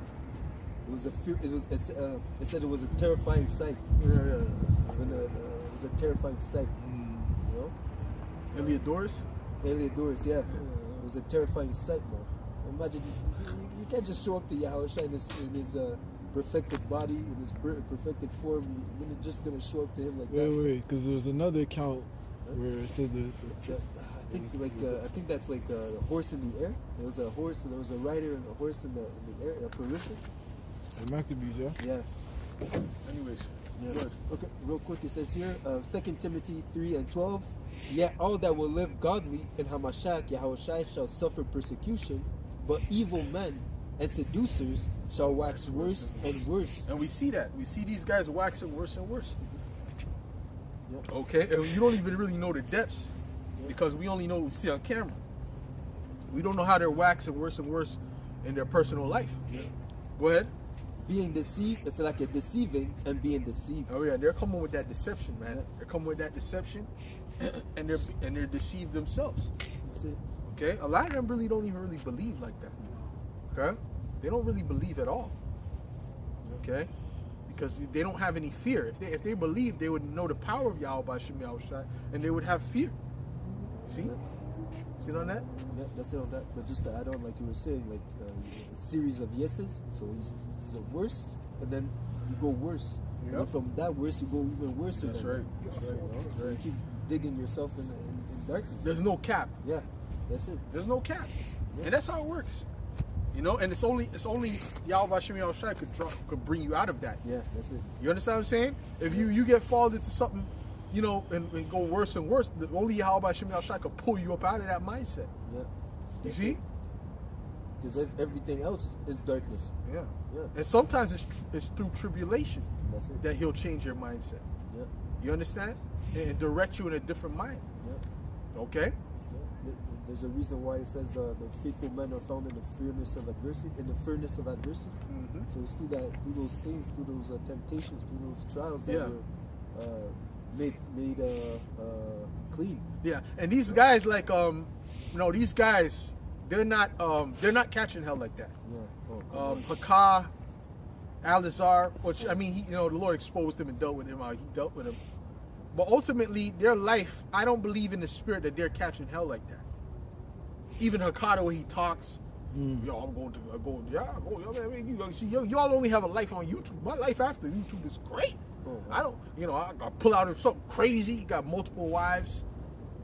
it was it said it was a terrifying sight. When it was a terrifying sight. You know? Eliodorus? Eliodorus, yeah. It was a terrifying sight, man. So imagine you can't just show up to Yahweh Shai in his perfected body, in his perfected form. You're just gonna show up to him like that. Wait, because there was another account where it said I think that's like a horse in the air. There was a horse, and there was a rider and a horse in the air, a apparition. the Maccabees, yeah? Yeah. Anyways. Yeah. Good. Okay, real quick, it says here, 2 Timothy 3:12, yet all that will live godly in Hamashiach Yahushai shall suffer persecution, but evil men and seducers shall wax worse and worse. And we see that. We see these guys waxing worse and worse. Yeah. Okay? And you don't even really know the depths because we only know what we see on camera. We don't know how they're waxing worse and worse in their personal life. Yeah. Go ahead. Being deceived, it's like a deceiving and being deceived. Oh yeah, they're coming with that deception, man. They're coming with that deception, and they're deceived themselves. That's it. Okay, a lot of them really don't even really believe like that. Okay, they don't really believe at all. Okay, because they don't have any fear. If they believe, they would know the power of Yahweh B'Shem Yahushai, and they would have fear. See, see on that? Yeah, that's it on that. But just to add on, like you were saying, like a series of yeses. So it's a worse, and then you go worse. Yep. And then from that worse, you go even worse. That's than right. that. That's right. You know? That's So right. you keep digging yourself in darkness. There's no cap. Yeah, that's it. There's no cap, and that's how it works. You know, and it's only Yahweh B'Shem Yahushai could bring you out of that. Yeah, that's it. You understand what I'm saying? If you get fall into something, you know, and go worse and worse, the only Yahweh B'Shem Yahushai could pull you up out of that mindset. Yeah. You see? Because everything else is darkness. Yeah. Yeah. And sometimes it's through tribulation That's it. that he'll change your mindset. Yeah. You understand? And direct you in a different mind. Yeah. Okay? Yeah. There's a reason why it says the faithful men are found in the furnace of adversity. Mm-hmm. So it's through those things, through those temptations, through those trials that were made clean. Yeah. And these guys, like, these guys, they're not catching hell like that. Yeah. Hakah, Alizar, which I mean, the Lord exposed him and dealt with him. He dealt with him, but ultimately, their life, I don't believe in the spirit that they're catching hell like that. Even Hakah, when he talks, yo, I'm going to, I mean, you see, y'all only have a life on YouTube. My life after YouTube is great. Oh, wow. I don't, I pull out something crazy. He got multiple wives,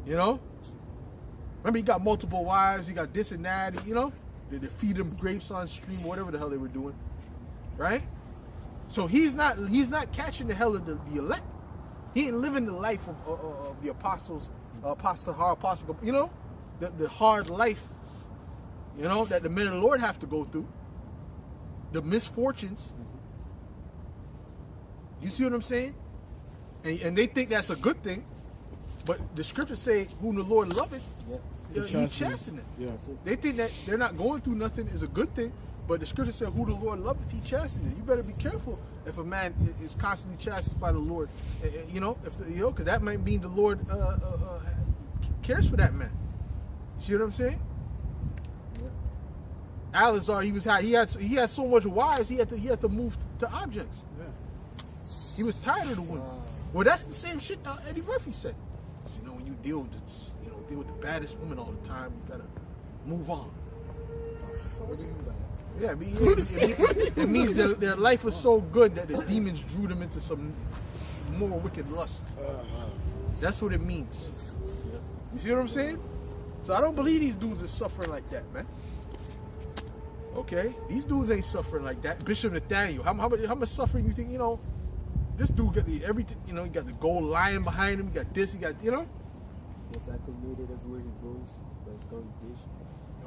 Remember, he got multiple wives. He got this and that. They feed him grapes on stream, whatever the hell they were doing, right? So he's not catching the hell of the elect. He ain't living the life of the apostles, the hard life, that the men of the Lord have to go through, the misfortunes. You see what I'm saying? And they think that's a good thing, but the scriptures say, "Whom the Lord loveth, He chasteneth." Yeah. They think that they're not going through nothing is a good thing, but the scripture said, "Who the Lord loveth, He chasteneth." You better be careful if a man is constantly chastened by the Lord, because that might mean the Lord cares for that man. You see what I'm saying? Yeah. Alizar, he had so much wives, he had to move to objects. Yeah. He was tired of the women. Well, that's the same shit Eddie Murphy said. So, when you deal with the baddest women all the time, you gotta move on. What do you mean by that? Yeah, it means their life was so good that the demons drew them into some more wicked lust. That's what it means. You see what I'm saying? So I don't believe these dudes are suffering like that, man. Okay? These dudes ain't suffering like that. Bishop Nathaniel, how much suffering you think, this dude got everything, he got the gold lion behind him, he got this, he got, Gets acclimated everywhere he goes by his congregation.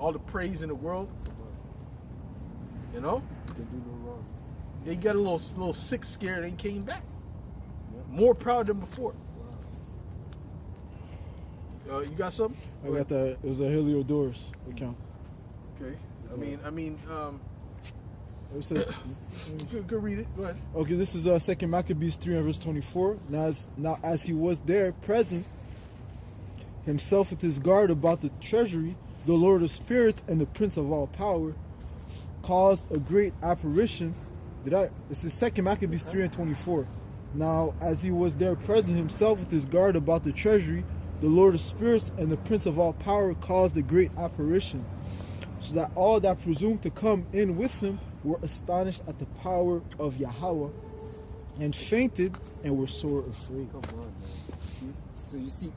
all the praise in the world. He can do no wrong. They got a little sick, scared, and came back. Yep. More proud than before. Wow. You got something? I got that. It was a Heliodorus account. Okay. I mean, It was a- go read it. Go ahead. Okay, this is 2 Maccabees 3 and verse 24. Now as he was there present, himself with his guard about the treasury, the Lord of spirits and the Prince of all power, caused a great apparition. This is 2 Maccabees 3 and 24. Now as he was there present, himself with his guard about the treasury, the Lord of spirits and the Prince of all power caused a great apparition, so that all that presumed to come in with him were astonished at the power of Yahweh, and fainted and were sore afraid. Come on, man. See? So you see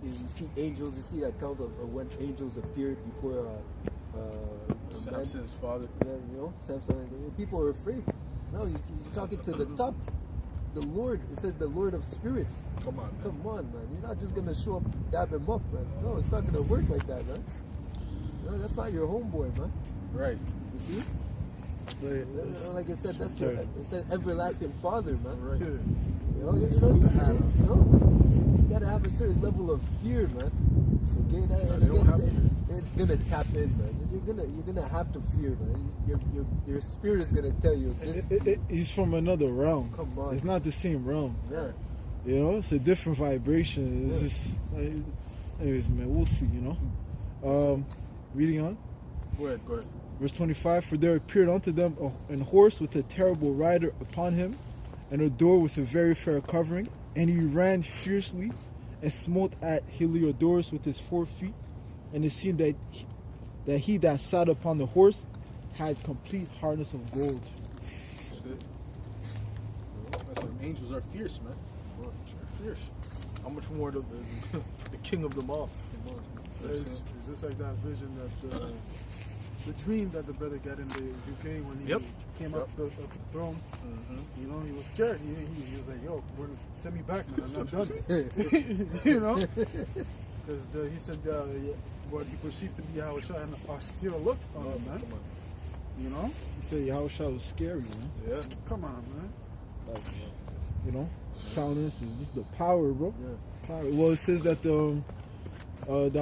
angels. You see that account of when angels appeared before Samson's father. Yeah, Samson. And people are afraid. No, you're talking to the top. The Lord. It says the Lord of spirits. Come on, man. Come on, man. You're not just gonna show up, dab him up, man. No, it's not gonna work like that, man. No, that's not your homeboy, man. Right. You see? Like I said, that's Sorry. it's an everlasting Father, man. Right. You gotta have a certain level of fear, man. Okay, They don't have it's gonna tap in, man. You're gonna have to fear, man. Your spirit is gonna tell you this. He's from another realm. Come on. It's not the same realm. Yeah. It's a different vibration. It's just, anyways, man, we'll see. Reading on. Go ahead. Verse 25, for there appeared unto them an horse with a terrible rider upon him, and a door with a very fair covering, and he ran fiercely, and smote at Heliodorus with his 4 feet, and it seemed that he that sat upon the horse had complete harness of gold. That's what angels are fierce, man. They're fierce. How much more the king of them all? Is this like that vision that the dream that the brother got in the UK when he came up the throne? Mm-hmm. He was scared. He was like, "Yo, send me back, man. I'm not done." Because he said what he perceived to be how it an austere look on him, man. He said Yahushua was scary, man. Yeah. Come on, man. Soundness is just the power, bro. Yeah. Power. Well, it says that thou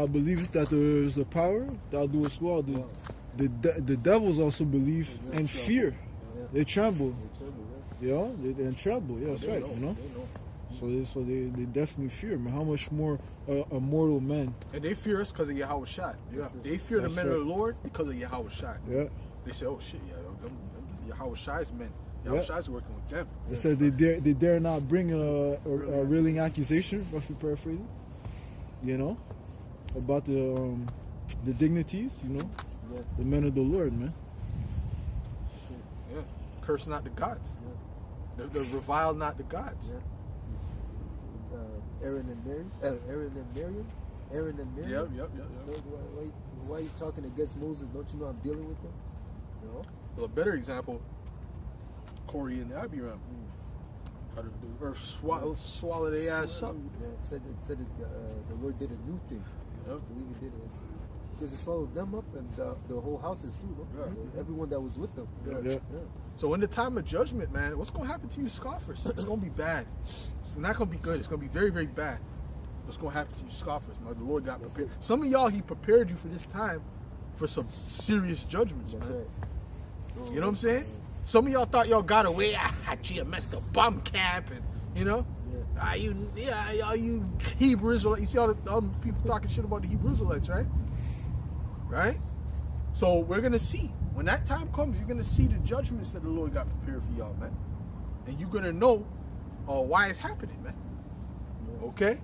believest that there is a power, thou doest well. The devils also believe and fear. Yeah. They tremble. They tremble, yeah. They tremble. Yeah, that's right. They know. So they definitely fear, man. How much more a mortal man? And they fear us because of Yahweh Shai. Yeah. They fear That's the men right. of the Lord because of Yahweh Shai. Yeah. They say, "Oh shit, them Yahweh Shai's men. Yahweh Shai's working with them." It said they dare not bring a railing accusation, roughly paraphrasing. About the dignities, Yeah. the men of the Lord, man. That's it. Yeah. Curse not the gods. Yeah. The revile not the gods. Yeah. Aaron and Miriam. Yep. Why are you talking against Moses? Don't you know I'm dealing with him? Well, a better example, Corey and Abiram. How the earth swallow their ass up. Yeah, it said the Lord did a new thing. Yep. I believe he did it. Because it swallowed them up and the whole houses too. No? Yeah. Everyone that was with them. Yeah. So in the time of judgment, man, what's going to happen to you scoffers? It's going to be bad. It's not going to be good. It's going to be very, very bad. What's going to happen to you scoffers, man? The Lord got prepared. Some of y'all, he prepared you for this time for some serious judgments, That's man. right. You know what I'm saying? Some of y'all thought y'all got away. You messed the bum camp, and Yeah. you Hebrew Israelites. You see all the people talking shit about the Hebrew Israelites, right? Right? So we're gonna see when that time comes. You're gonna see the judgments that the Lord got prepared for y'all, man, and you're gonna know why it's happening, man. Okay.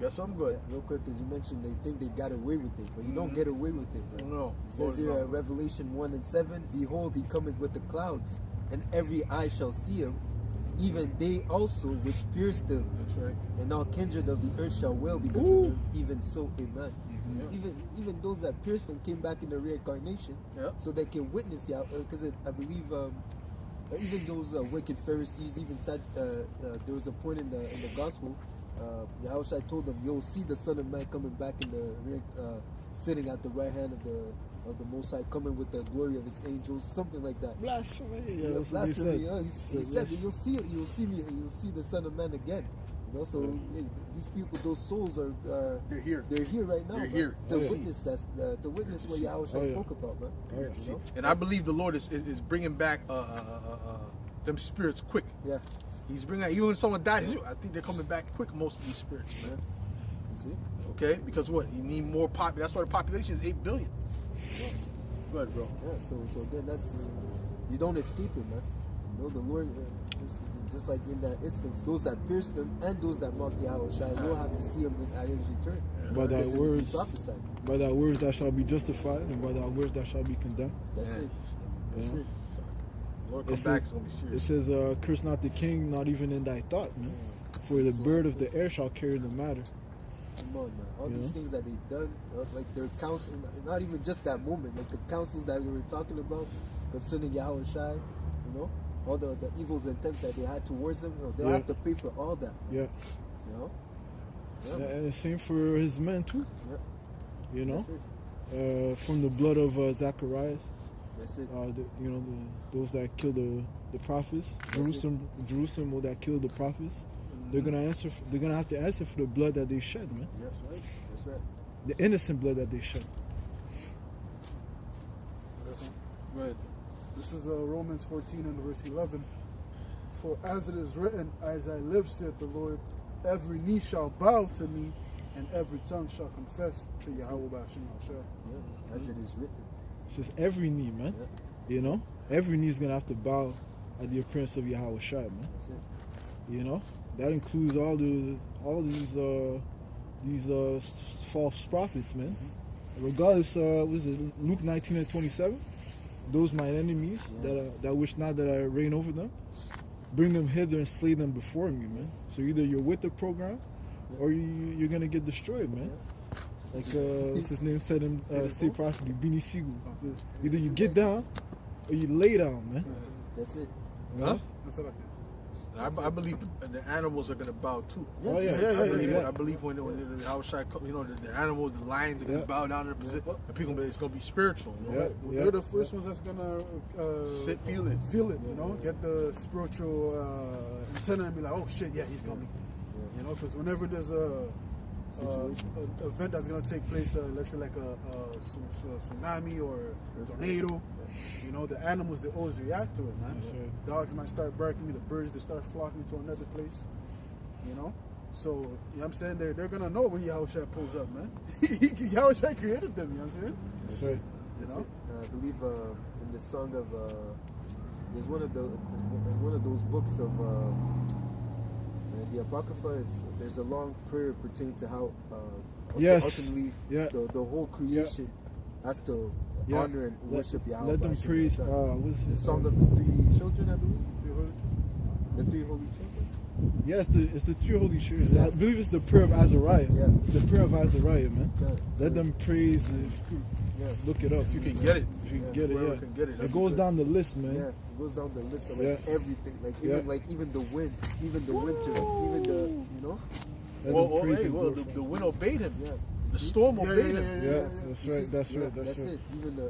Yes, I'm good. Real quick, because you mentioned they think they got away with it, but you don't get away with it, bro. No. It says here in Revelation 1:7, behold, he cometh with the clouds, and every eye shall see him, even they also which pierced him. That's right. And all kindred of the earth shall wail because of him. Even so, amen. Even those that pierced him came back in the reincarnation, so they can witness. Because I believe even those wicked Pharisees, even said there was a point in the gospel. Yahushua told them, "You'll see the Son of Man coming back in the sitting at the right hand of the Most High, coming with the glory of His angels," something like that. Blasphemy. Yeah, That's what he blasphemy. said. He said that you'll see it. You'll see me. You'll see the Son of Man again. You know, so these people, those souls are They're here. They're here right now. They're man. here. To Yeah. witness to witness what Yahushua spoke about, man. You know? And I believe the Lord is bringing back them spirits quick. Yeah. He's bringing, even when someone dies, I think they're coming back quick, most of these spirits, man. You see? Okay? Because what? You need more That's why the population is 8 billion. Go ahead, bro. Yeah. So again, that's you don't escape it, man. You know, the Lord, just like in that instance, those that pierced him and those that mocked Yahushua, you'll have to see him at His return. By that Because it words, prophesied. by that words that shall be justified, and by that words that shall be condemned. That's it. That's Yeah. it. Lord, It come says- back, it's going to be It serious. says, "Curse not the king, not even in thy thought, man. For the bird of the air shall carry the matter." Come on, man. All You these know? things that they've done, like their counsel, not even just that moment, like the counsels that we were talking about concerning Yahushua, you know, all the evils intents that they had towards him, they'll Yeah. have to pay for all that, Yeah. you know? Yeah, Yeah, man. and the same for his men too. Yeah. You know, That's it. from the blood of Zacharias, That's it. those that killed the prophets, Jerusalem that killed the prophets. They're gonna answer. They're gonna have to answer for the blood that they shed, man. Yeah, right. That's right. The innocent blood that they shed. Go ahead. This is Romans 14 and verse 11. For as it is written, as I live, saith the Lord, every knee shall bow to me, and every tongue shall confess to Yahweh B'Hashem Yahshua. Yeah, as it is written. It says every knee, man. You know, every knee is gonna have to bow at the appearance of Yahweh Shai, man. That's it. You know, that includes all these false prophets, man. Regardless, was it Luke 19 and 27? Those mine enemies that wish not that I reign over them, bring them hither and slay them before me, man. So either you're with the program, or you're gonna get destroyed, man. Like what's his name said in State Prophecy, Bini Sigu. Either you get down or you lay down, man. That's it. You know? That's what I think. I believe the animals are going to bow too. Oh yeah, I believe when the Yahushua, the animals, the lions are going to bow down in their position. And people, it's going to be spiritual. You know? Yeah. They're the first ones that's gonna Feel it. feel it, you know, get the spiritual antenna and be like, oh shit, yeah, he's coming. You know, because whenever there's a Situation. an event that's gonna take place, let's say like a tsunami or a tornado, you know, the animals, they always react to it, man. That's right. Dogs might start barking, the birds they start flocking to another place, you know. So, you know what I'm saying? They're gonna know when Yahushua pulls up, man. Yahushua created them, you know what I'm saying? That's right. You That's know? it. I believe in the song of there's one of those books of the Apocrypha. There's a long prayer pertaining to how ultimately the whole creation has to honor and worship Yahweh. Let them praise. What's The his song of the three children, I believe. The three holy children. Yes, it's the three holy children. I believe it's the prayer of Azariah. Yeah. The prayer of Azariah, man. Yeah. Let them praise. Look it up. If you can get it. If you can get it, Whoever yeah. can get it, that'd It be goes good. down the list, man. Yeah, it goes down the list of everything, even the wind, even the winter, even the Let Well, them praise hey, and well, glorify. the wind obeyed him. Yeah. The storm obeyed him. Yeah, that's You right. see? That's Yeah, right. That's That's right. it.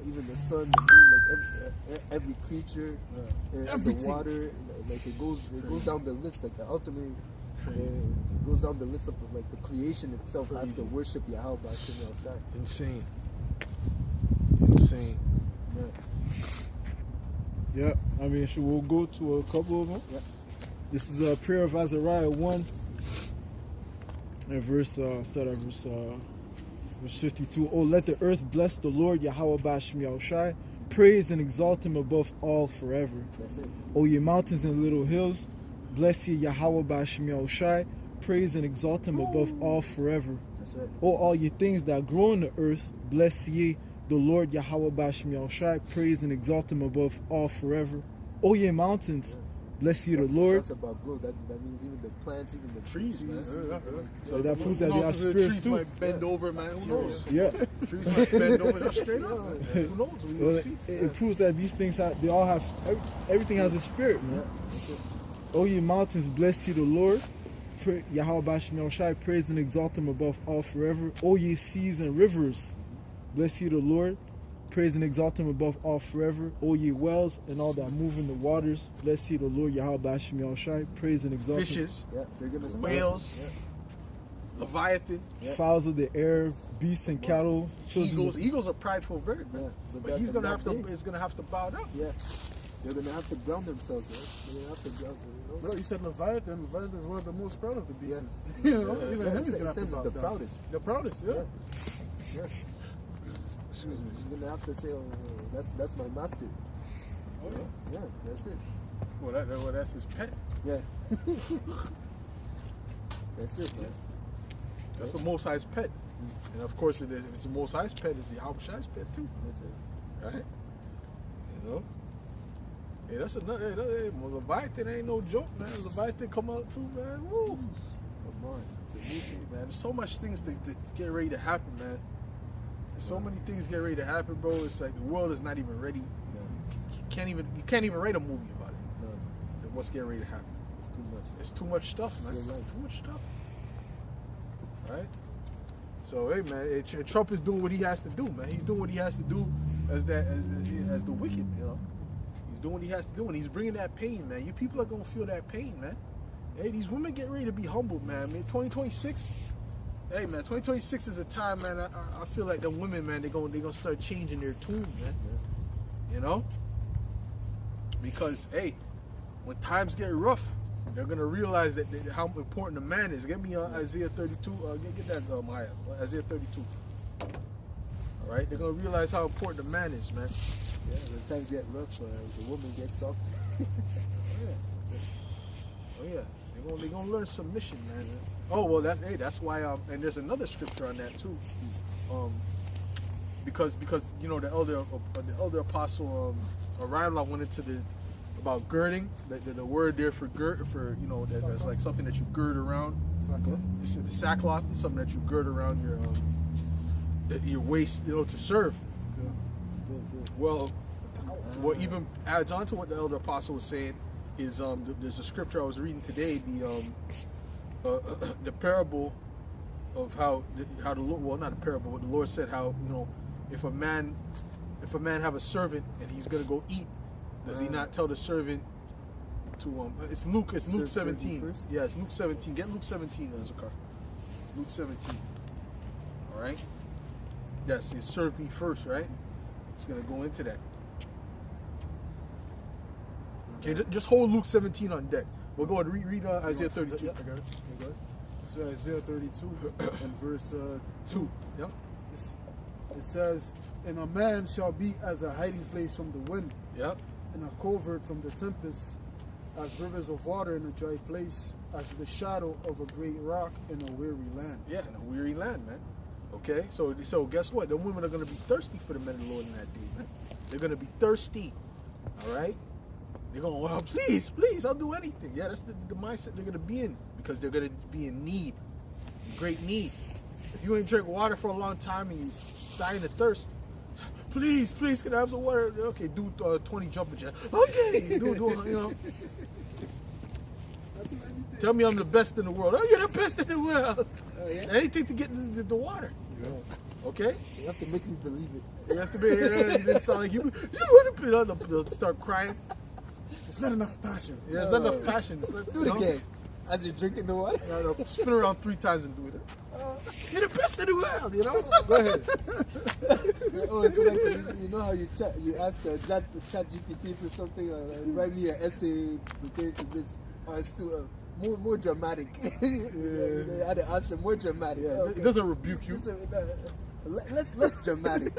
Even the sun, the moon, like every creature, and the Everything. water, like it goes down the list. Like ultimately, it goes down the list of like the creation itself has to worship Yahweh B'Hashem Yahshua. Insane. Yeah, I mean, we'll go to a couple of them. Yeah. This is a prayer of Azariah 1, and start at verse 52. Oh, let the earth bless the Lord Yahweh B'Hashem Yahushai. Praise and exalt him above all forever. That's it. O ye mountains and little hills, bless ye Yahweh B'Hashem Yahushai. praise and exalt him above all forever. That's right. O all ye things that grow in the earth, bless ye the Lord Yahweh Bashem Yahushai, praise and exalt him above all forever. O ye mountains, bless ye the Lord. Talks about growth. That means even the plants, even the Trees, man. So that proves that Who they knows have if the spirits trees too. might bend over, man. Who knows? Yeah. Trees might bend over just straight up. Man. Who knows? We Well, will see. it proves that these things have, they all have, everything has a spirit, man. O ye mountains, bless ye the Lord. Yahweh Bashem Yahushai, praise and exalt him above all forever. O ye seas and rivers, bless ye the Lord. Praise and exalt him above all forever. O ye wells and all that move in the waters, bless ye the Lord Yahweh Bashem Yahushai. Praise and exalt him. Fishes, Yeah, they're gonna start. whales, Yeah. Leviathan, Fowls of the air, beasts and cattle, children eagles. of- Eagles are prideful bird, Yeah, man. but But that- he's gonna that have to. day- He's gonna have to bow down. Yeah, they're gonna have to ground themselves, right? They're gonna have to ground. Bro, you said Leviathan. Leviathan is one of the most proud of the beasts. You know, even Yeah, him it is says gonna have to it's bow the down. proudest. The proudest, yeah. Yeah. Excuse me. He's gonna have to say, "Oh, that's my master." Oh, yeah. Yeah, that's it. Well, that's his pet. Yeah, that's it, man. That's the Most High's pet. And of course, if it's the Most High's pet, it's the Yahweh Shai's pet too. That's it. Right? You know? Hey, that's another. Hey, Leviathan ain't no joke, man. Leviathan come out too, man. Woo! Come on, it's a movie. Man, there's so much things that get ready to happen, man. There's so many things get ready to happen, bro. It's like the world is not even ready. You can't even write a movie about it. No, What's getting ready to happen? it's too much. It's too much stuff, man. You're right. Too much stuff. Right? So hey, man, Trump is doing what he has to do, man. He's doing what he has to do as the wicked, you know. He's doing what he has to do, and he's bringing that pain, man. You people are gonna feel that pain, man. Hey, these women get ready to be humbled, man. 2026. Hey, man, 2026 is a time, man. I feel like the women, man, they're gonna start changing their tune, man. You know, because hey, when times get rough, they're gonna realize that how important a man is. Get me Isaiah 32. Get that Maya. Isaiah 32. All right, they're gonna realize how important a man is, man. Yeah, when times get rough, the woman gets soft. Oh yeah. They're gonna learn submission, man. Oh well, that's why. And there's another scripture on that too. Because you know the elder apostle Ryan went into about girding. The word there for gird you know that's like something that you gird around. The sackcloth is something that you gird around your waist, you know, to serve. Well, what even adds on to what the elder apostle was saying is there's a scripture I was reading today, the parable of how the Lord, well, not a parable, but the Lord said how, you know, if a man have a servant and he's gonna go eat, does he not tell the servant to it's Luke 17. first? Yeah, it's Luke 17. Get Luke 17 as a car. Luke 17. All right. Yes, he served me first, right? It's gonna go into that. Okay, just hold Luke 17 on deck. We'll go ahead and read Isaiah 32. Yeah, I got it. It's Isaiah 32 and verse 2. Yep. It says, "And a man shall be as a hiding place from the wind, Yep. and a covert from the tempest, as rivers of water in a dry place, as the shadow of a great rock in a weary land." Yeah, in a weary land, man. Okay, so guess what? The women are going to be thirsty for the men of the Lord in that day, man. They're going to be thirsty. All right? They're going, well, please, I'll do anything. Yeah, that's the mindset they're going to be in, because they're going to be in need, great need. If you ain't drink water for a long time and you're dying of thirst, please, can I have some water? Okay, do 20 jumping jacks. Okay, do you know. Tell me I'm the best in the world. Oh, you're the best in the world. Anything to get the water. Yeah. Okay? You have to make me believe it. You have to be here. You didn't sound like you want to they'll start crying. It's not enough passion. Yeah, there's not enough passion. It's not, Do it again. As you're drinking the water. Yeah, they'll spin around 3 times and do it. You're the best in the world, you know? Go ahead. Oh, it's like you know how you ask Chat GPT for something, write me an essay pertaining to this, or it's too more dramatic. They had an option more dramatic. Yeah, Okay. it doesn't rebuke you. Just a less dramatic,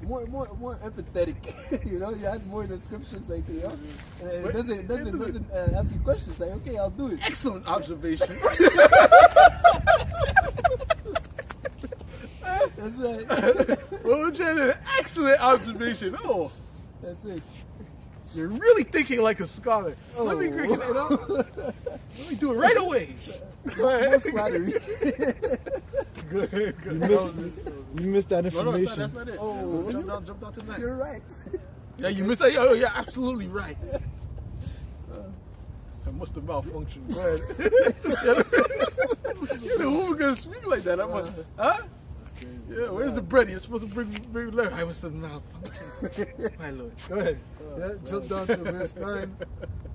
more empathetic. You know, you add more in the scriptures, like, you know, and it doesn't ask you questions. Like, okay, I'll do it. Excellent observation. That's right. Well, Jen, excellent observation. Oh, That's it. you're really thinking like a scholar. Let me Oh. you know, let me do it right away. Go More ahead. flattery. Good. You missed that No, information. that's not it. Oh. Jump down to 9. You're right. Yeah, you missed that. Oh, you're absolutely right. I must have malfunctioned. Go ahead. You know who was gonna speak like that? Huh? Yeah, where's the bread? You're supposed to bring letter. I must have malfunctioned. My lord. Go ahead. Yeah, jump down to verse 9.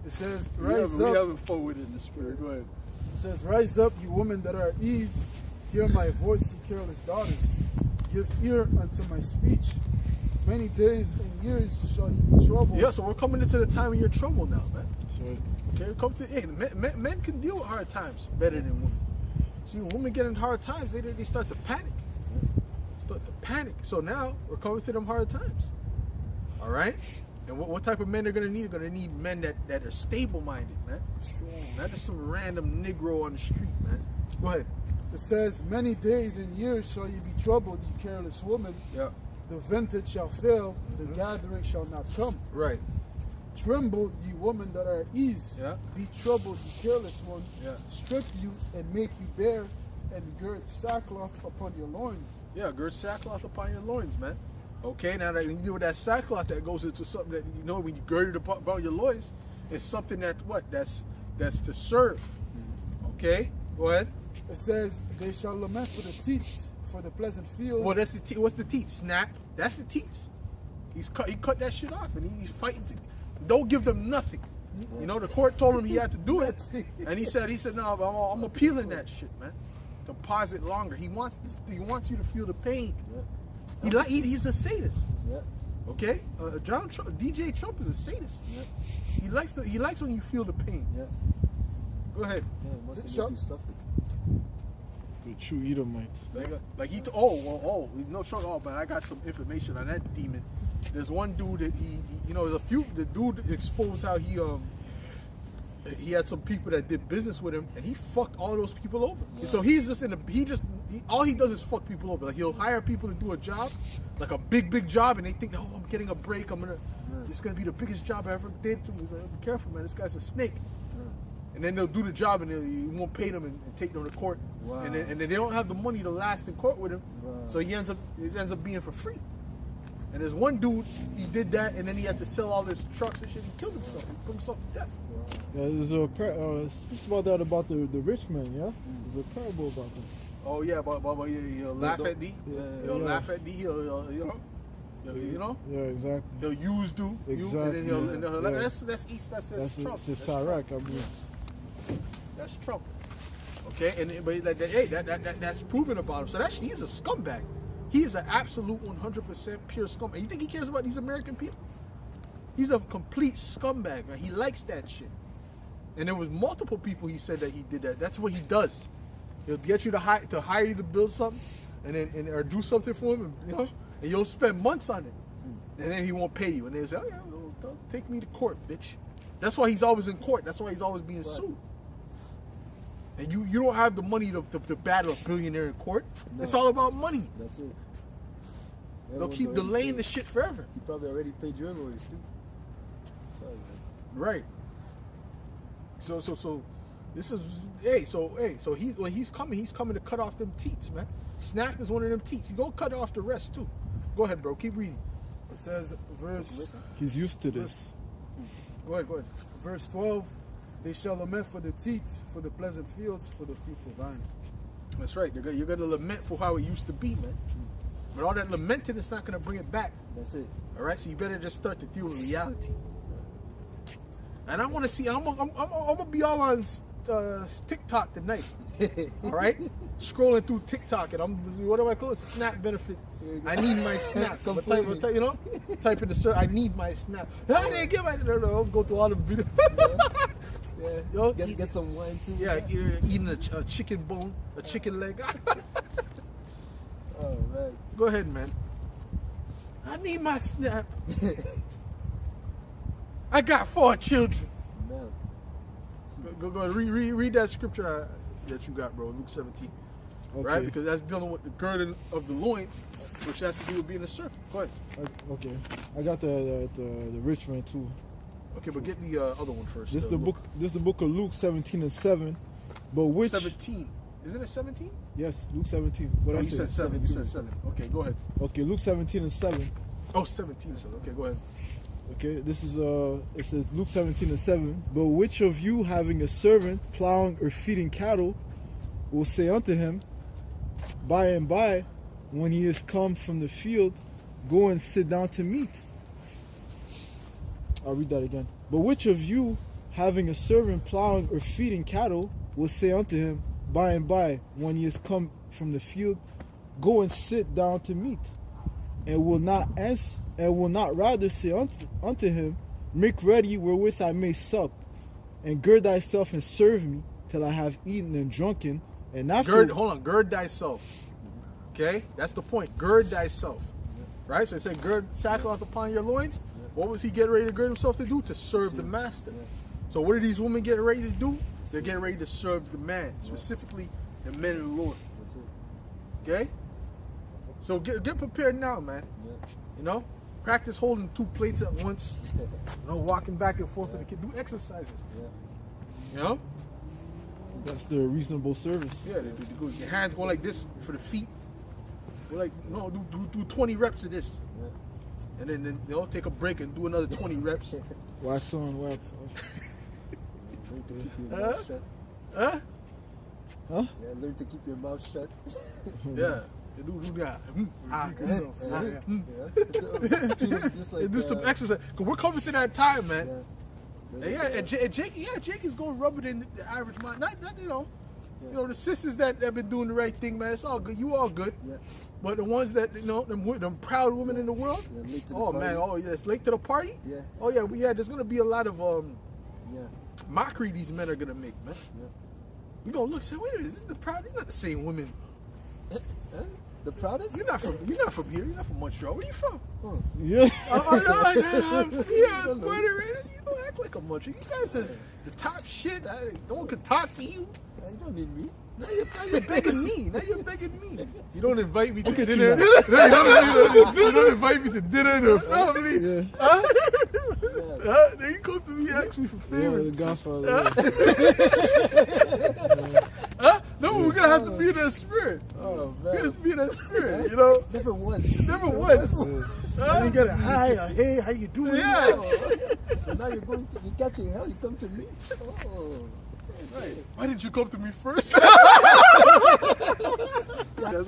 It says, We rise up. having fun with it in the spirit. Go ahead. It says, rise up, you women that are at ease. Hear my voice, you careless daughters. Give ear unto my speech. Many days and years shall you be troubled. Yeah, so we're coming into the time of your trouble now, man. So, Okay, come to men can deal with hard times better than women. See, when women get in hard times, they start to panic. So now we're coming to them hard times. All right. And what type of men they're gonna need? They're gonna need men that are stable-minded, man. Strong. Not just some random Negro on the street, man. Go ahead. It says, many days and years shall you be troubled, you careless woman. Yeah. The vintage shall fail, the gathering shall not come. Right. Tremble, ye women that are at ease. Yeah. Be troubled, ye careless one. Yeah. Strip you and make you bare, and gird sackcloth upon your loins. Yeah, gird sackcloth upon your loins, man. Okay, now that you deal with that sackcloth, that goes into something that, you know, when you gird it about your loins, it's something that's to serve. Okay, go ahead. It says, they shall lament for the teats, for the pleasant fields. Well, that's the what's the teats? Snap. That's the teats. He cut that shit off, and he's fighting. Don't give them nothing. You know, the court told him he had to do it, and he said, no, I'm appealing that shit, man. To pause it longer. He wants you to feel the pain. Yeah. He's a sadist. Yeah. Okay, DJ Trump is a sadist. Yeah. He likes when you feel the pain. Yeah. Go ahead. Yeah, it must Shut- make you suffer. the true Edomites. Like no shock. Oh, but I got some information on that demon. There's one dude that he there's a few. The dude exposed how he had some people that did business with him, and he fucked all those people over. Yeah. So he's just all he does is fuck people over. Like, he'll hire people to do a job, like a big job, and they think, oh, I'm getting a break. It's gonna be the biggest job I ever did. He's like, be careful, man. This guy's a snake. And then they'll do the job, and he won't pay them and take them to court. Wow. And then they don't have the money to last in court with him. Wow. So it ends up being for free. And there's one dude, he did that, and then he had to sell all his trucks and shit. He killed himself. He put himself to death. Yeah, there's speaks about that about the rich man. Yeah, there's a parable about that. Oh yeah, but he'll laugh at D. He'll yeah. laugh at D. He'll you know. Yeah, exactly. He'll use do. Exactly, And then he'll yeah. that's East. That's Trump. It's Iraq, I mean. That's Trump. Okay, but that's proven about him. So he's a scumbag. He's an absolute 100% pure scumbag. You think he cares about these American people? He's a complete scumbag, man. He likes that shit. And there was multiple people he said that he did that. That's what he does. He'll get you to hire you to build something, or do something for him, and you'll spend months on it, and then he won't pay you. And they say, oh yeah, well, take me to court, bitch. That's why he's always in court. That's why he's always being sued. And you don't have the money to battle a billionaire in court. No. It's all about money. That's it. They'll Everyone's keep already delaying paid. the shit forever. He probably already paid your lawyers too. Sorry, man. Right. So when he's coming to cut off them teats, man. Snap is one of them teats. He's gonna cut off the rest too. Go ahead, bro. Keep reading. It says, He's used to this. Go ahead. verse 12, they shall lament for the teats, for the pleasant fields, for the fruitful vine. That's right. You're gonna lament for how it used to be, man. But all that lamenting is not gonna bring it back. That's it. All right. So you better just start to deal with reality. And I want to see. I'm gonna be all on TikTok tonight. All right, scrolling through TikTok, and what do I call it? Snap benefit. I need my snap. Type in the search. I need my snap. I didn't get my. I'll go through all the videos. Yeah. Yo, Get some wine too. yeah, eating a chicken bone, a chicken leg. Oh man. Go ahead, man. I need my snap. I got 4 children. Man. Go ahead. Read that scripture that you got, bro. Luke 17. Okay. Right? Because that's dealing with the girding of the loins, which has to do with being a servant. Go ahead. Okay. I got the rich man too. Okay, but get the other one first. This is the book. This is the book of Luke 17:7. But which 17. Isn't it 17? Yes, Luke 17. What Oh, I you said 7. You said 7. Okay, go ahead. Okay, Luke 17:7. Oh, 17. So okay, go ahead. Okay, this is it says Luke 17:7. But which of you having a servant plowing or feeding cattle will say unto him, by and by, when he is come from the field, go and sit down to meat? I'll read that again. But which of you having a servant plowing or feeding cattle will say unto him, by and by, when he is come from the field, go and sit down to meat? And will not answer, and will not rather say unto him, make ready wherewith I may sup, and gird thyself and serve me till I have eaten and drunken, and after Gird thyself. Okay, that's the point. Gird thyself. Right? So it said, gird sackcloth upon your loins. What was he getting ready to gird himself to do? To serve the master. So what are these women getting ready to do? They're getting ready to serve the man, specifically the men of the Lord. That's it. Okay? So get prepared now, man. Yeah. You know? Practice holding 2 plates at once. You know, walking back and forth with the kid. Do exercises. Yeah. You know? that's the reasonable service. Yeah, they go. Your hands go like this for the feet. We're like, no, do 20 reps of this. Yeah. And then they'll take a break and do another 20 reps. Wax on, wax off. Learn to keep your mouth shut. Huh? Huh? Yeah, learn to keep your mouth shut. Yeah. They do that. Yourself. Yeah. Treat it just like, Do some exercise. Because we're coming to that time, man. Yeah. And Jake is going to rub it in the average mind. Not you know. You know, the sisters that have been doing the right thing, man, it's all good. You all good. Yeah. But the ones that, you know, them proud women in the world, Yeah, late to the oh, party. man, oh, yeah, it's late to the party? Yeah. Oh, yeah, there's going to be a lot of Yeah. mockery these men are going to make, man. Yeah. You going to look, say, wait a minute, this is the proud, these not the same women. Huh? The proudest? You're not from here, you're not from Montreal. Where you from? Oh. Yeah. Oh, no, man, I'm here, Puerto Rico. You don't act like a Montreal. You guys are the top shit. No one can talk to you. You don't need me. Now you're begging me. Now you're begging me. You don't invite me to at you dinner. now. You don't invite me to dinner in the family. Yeah. Huh? Yeah. Then you come to me, ask me for Yeah, favors. the Godfather. Huh? No, we're gonna have to be in that spirit. Oh, We have man. to be in that spirit, you know? Never once. Never once. Yeah. You get a hi, a hey, how you doing? Yeah. So now you're catching hell, you come to me. Oh. Right. Why didn't you come to me first?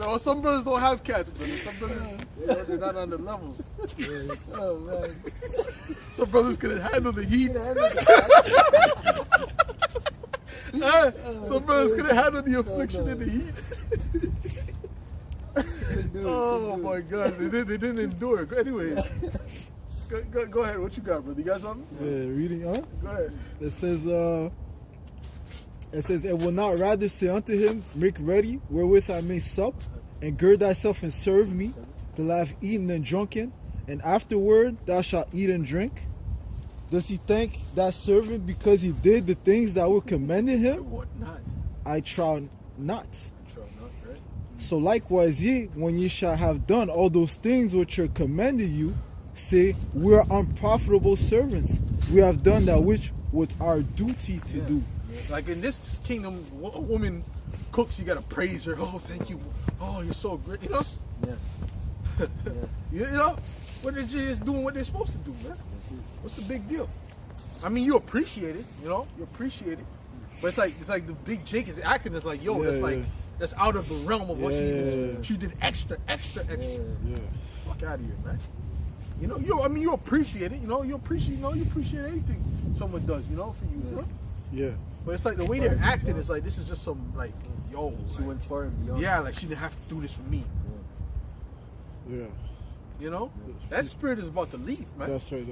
Oh, some brothers don't have cats, brother. Some brothers, they're not on the levels. Oh, man. Some brothers couldn't handle the heat. You know, I'm Some brothers couldn't handle the affliction and the heat. Oh my God, they didn't endure. Anyways, go ahead. What you got, brother? You got something? Yeah, reading, huh? Go ahead. It says, and will not rather say unto him, make ready wherewith I may sup, and gird thyself and serve me, till I have eaten and drunken, and afterward thou shalt eat and drink? Does he thank that servant because he did the things that were commanded him? What not? I trow not. Try not, right? So likewise ye, when ye shall have done all those things which are commanded you, say, we are unprofitable servants. We have done that which was our duty to do. Like in this kingdom, a woman cooks, you gotta praise her. Oh, thank you. Oh, you're so great. You know? Yeah. You know? But they're just doing what they're supposed to do, man. What's the big deal? I mean, you appreciate it, you know? You appreciate it. But it's like the big Jake is acting as like, yo, Yeah, that's like, yeah. that's out of the realm of what Yeah. she did extra. Yeah. Fuck out of here, man. You know, you appreciate it, you know? You appreciate anything someone does, you know, for you, you know? Yeah. But it's like the way they're acting is like, this is just some, like, yo. She like, went far and beyond. yeah, like she didn't have to do this for me. Yeah. You know? That spirit is about to leave, man. That's right.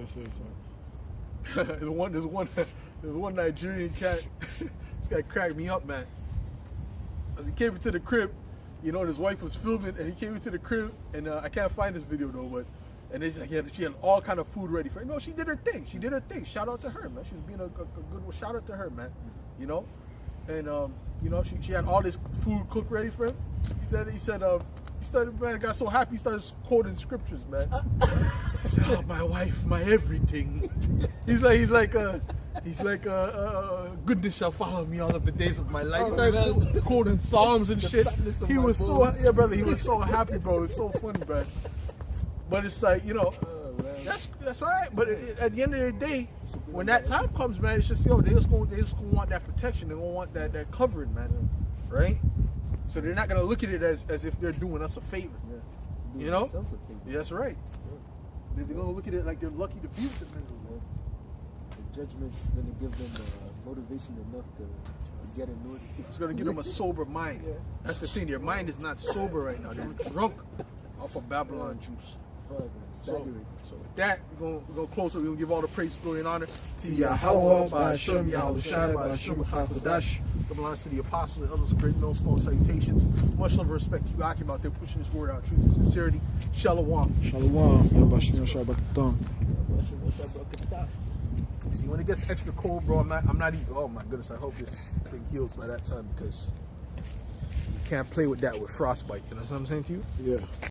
There's one Nigerian cat. This guy cracked me up, man. As he came into the crib, you know, and his wife was filming, and he came into the crib, and I can't find this video though, but and it's like she had all kind of food ready for her. No, she did her thing. She did her thing. Shout out to her, man. She was being a good one. Shout out to her, man. You know, and you know, she had all this food cooked ready for him. He started, man, got so happy he started quoting scriptures, man. He said, "Oh, my wife, my everything." He's like, goodness shall follow me all of the days of my life. He started quoting Psalms and shit. He was so, yeah, brother, he was so happy, bro. It's so funny, bro. But it's like, you know, that's all right. But at the end of the day, when that time comes, man, it's just, yo, they just gonna want that protection. They're gonna want that covering, man. Right? So they're not gonna look at it as if they're doing us a favor. Yeah. You know? Yeah, that's right. Yeah. They're gonna look at it like they're lucky to be with them. The judgment's gonna give them motivation enough to get in order. It's gonna give them a sober mind. Yeah. That's the thing. Their mind is not sober right now. They're drunk off of Babylon juice. So with that, we're gonna close it. We're gonna give all the praise, glory, and honor to Yahweh, by Hashem, Yahweh Shai, by Hashem, HaKadosh. Double honors to the apostles and elders of great millstone salutations. Much love and respect to you, Akim, out there pushing this word out, truth and sincerity. Shalom. Shalom. Yabashim Shabakatam. See, when it gets extra cold, bro, I'm not even. Oh my goodness, I hope this thing heals by that time because you can't play with that with frostbite. You know what I'm saying to you? Yeah.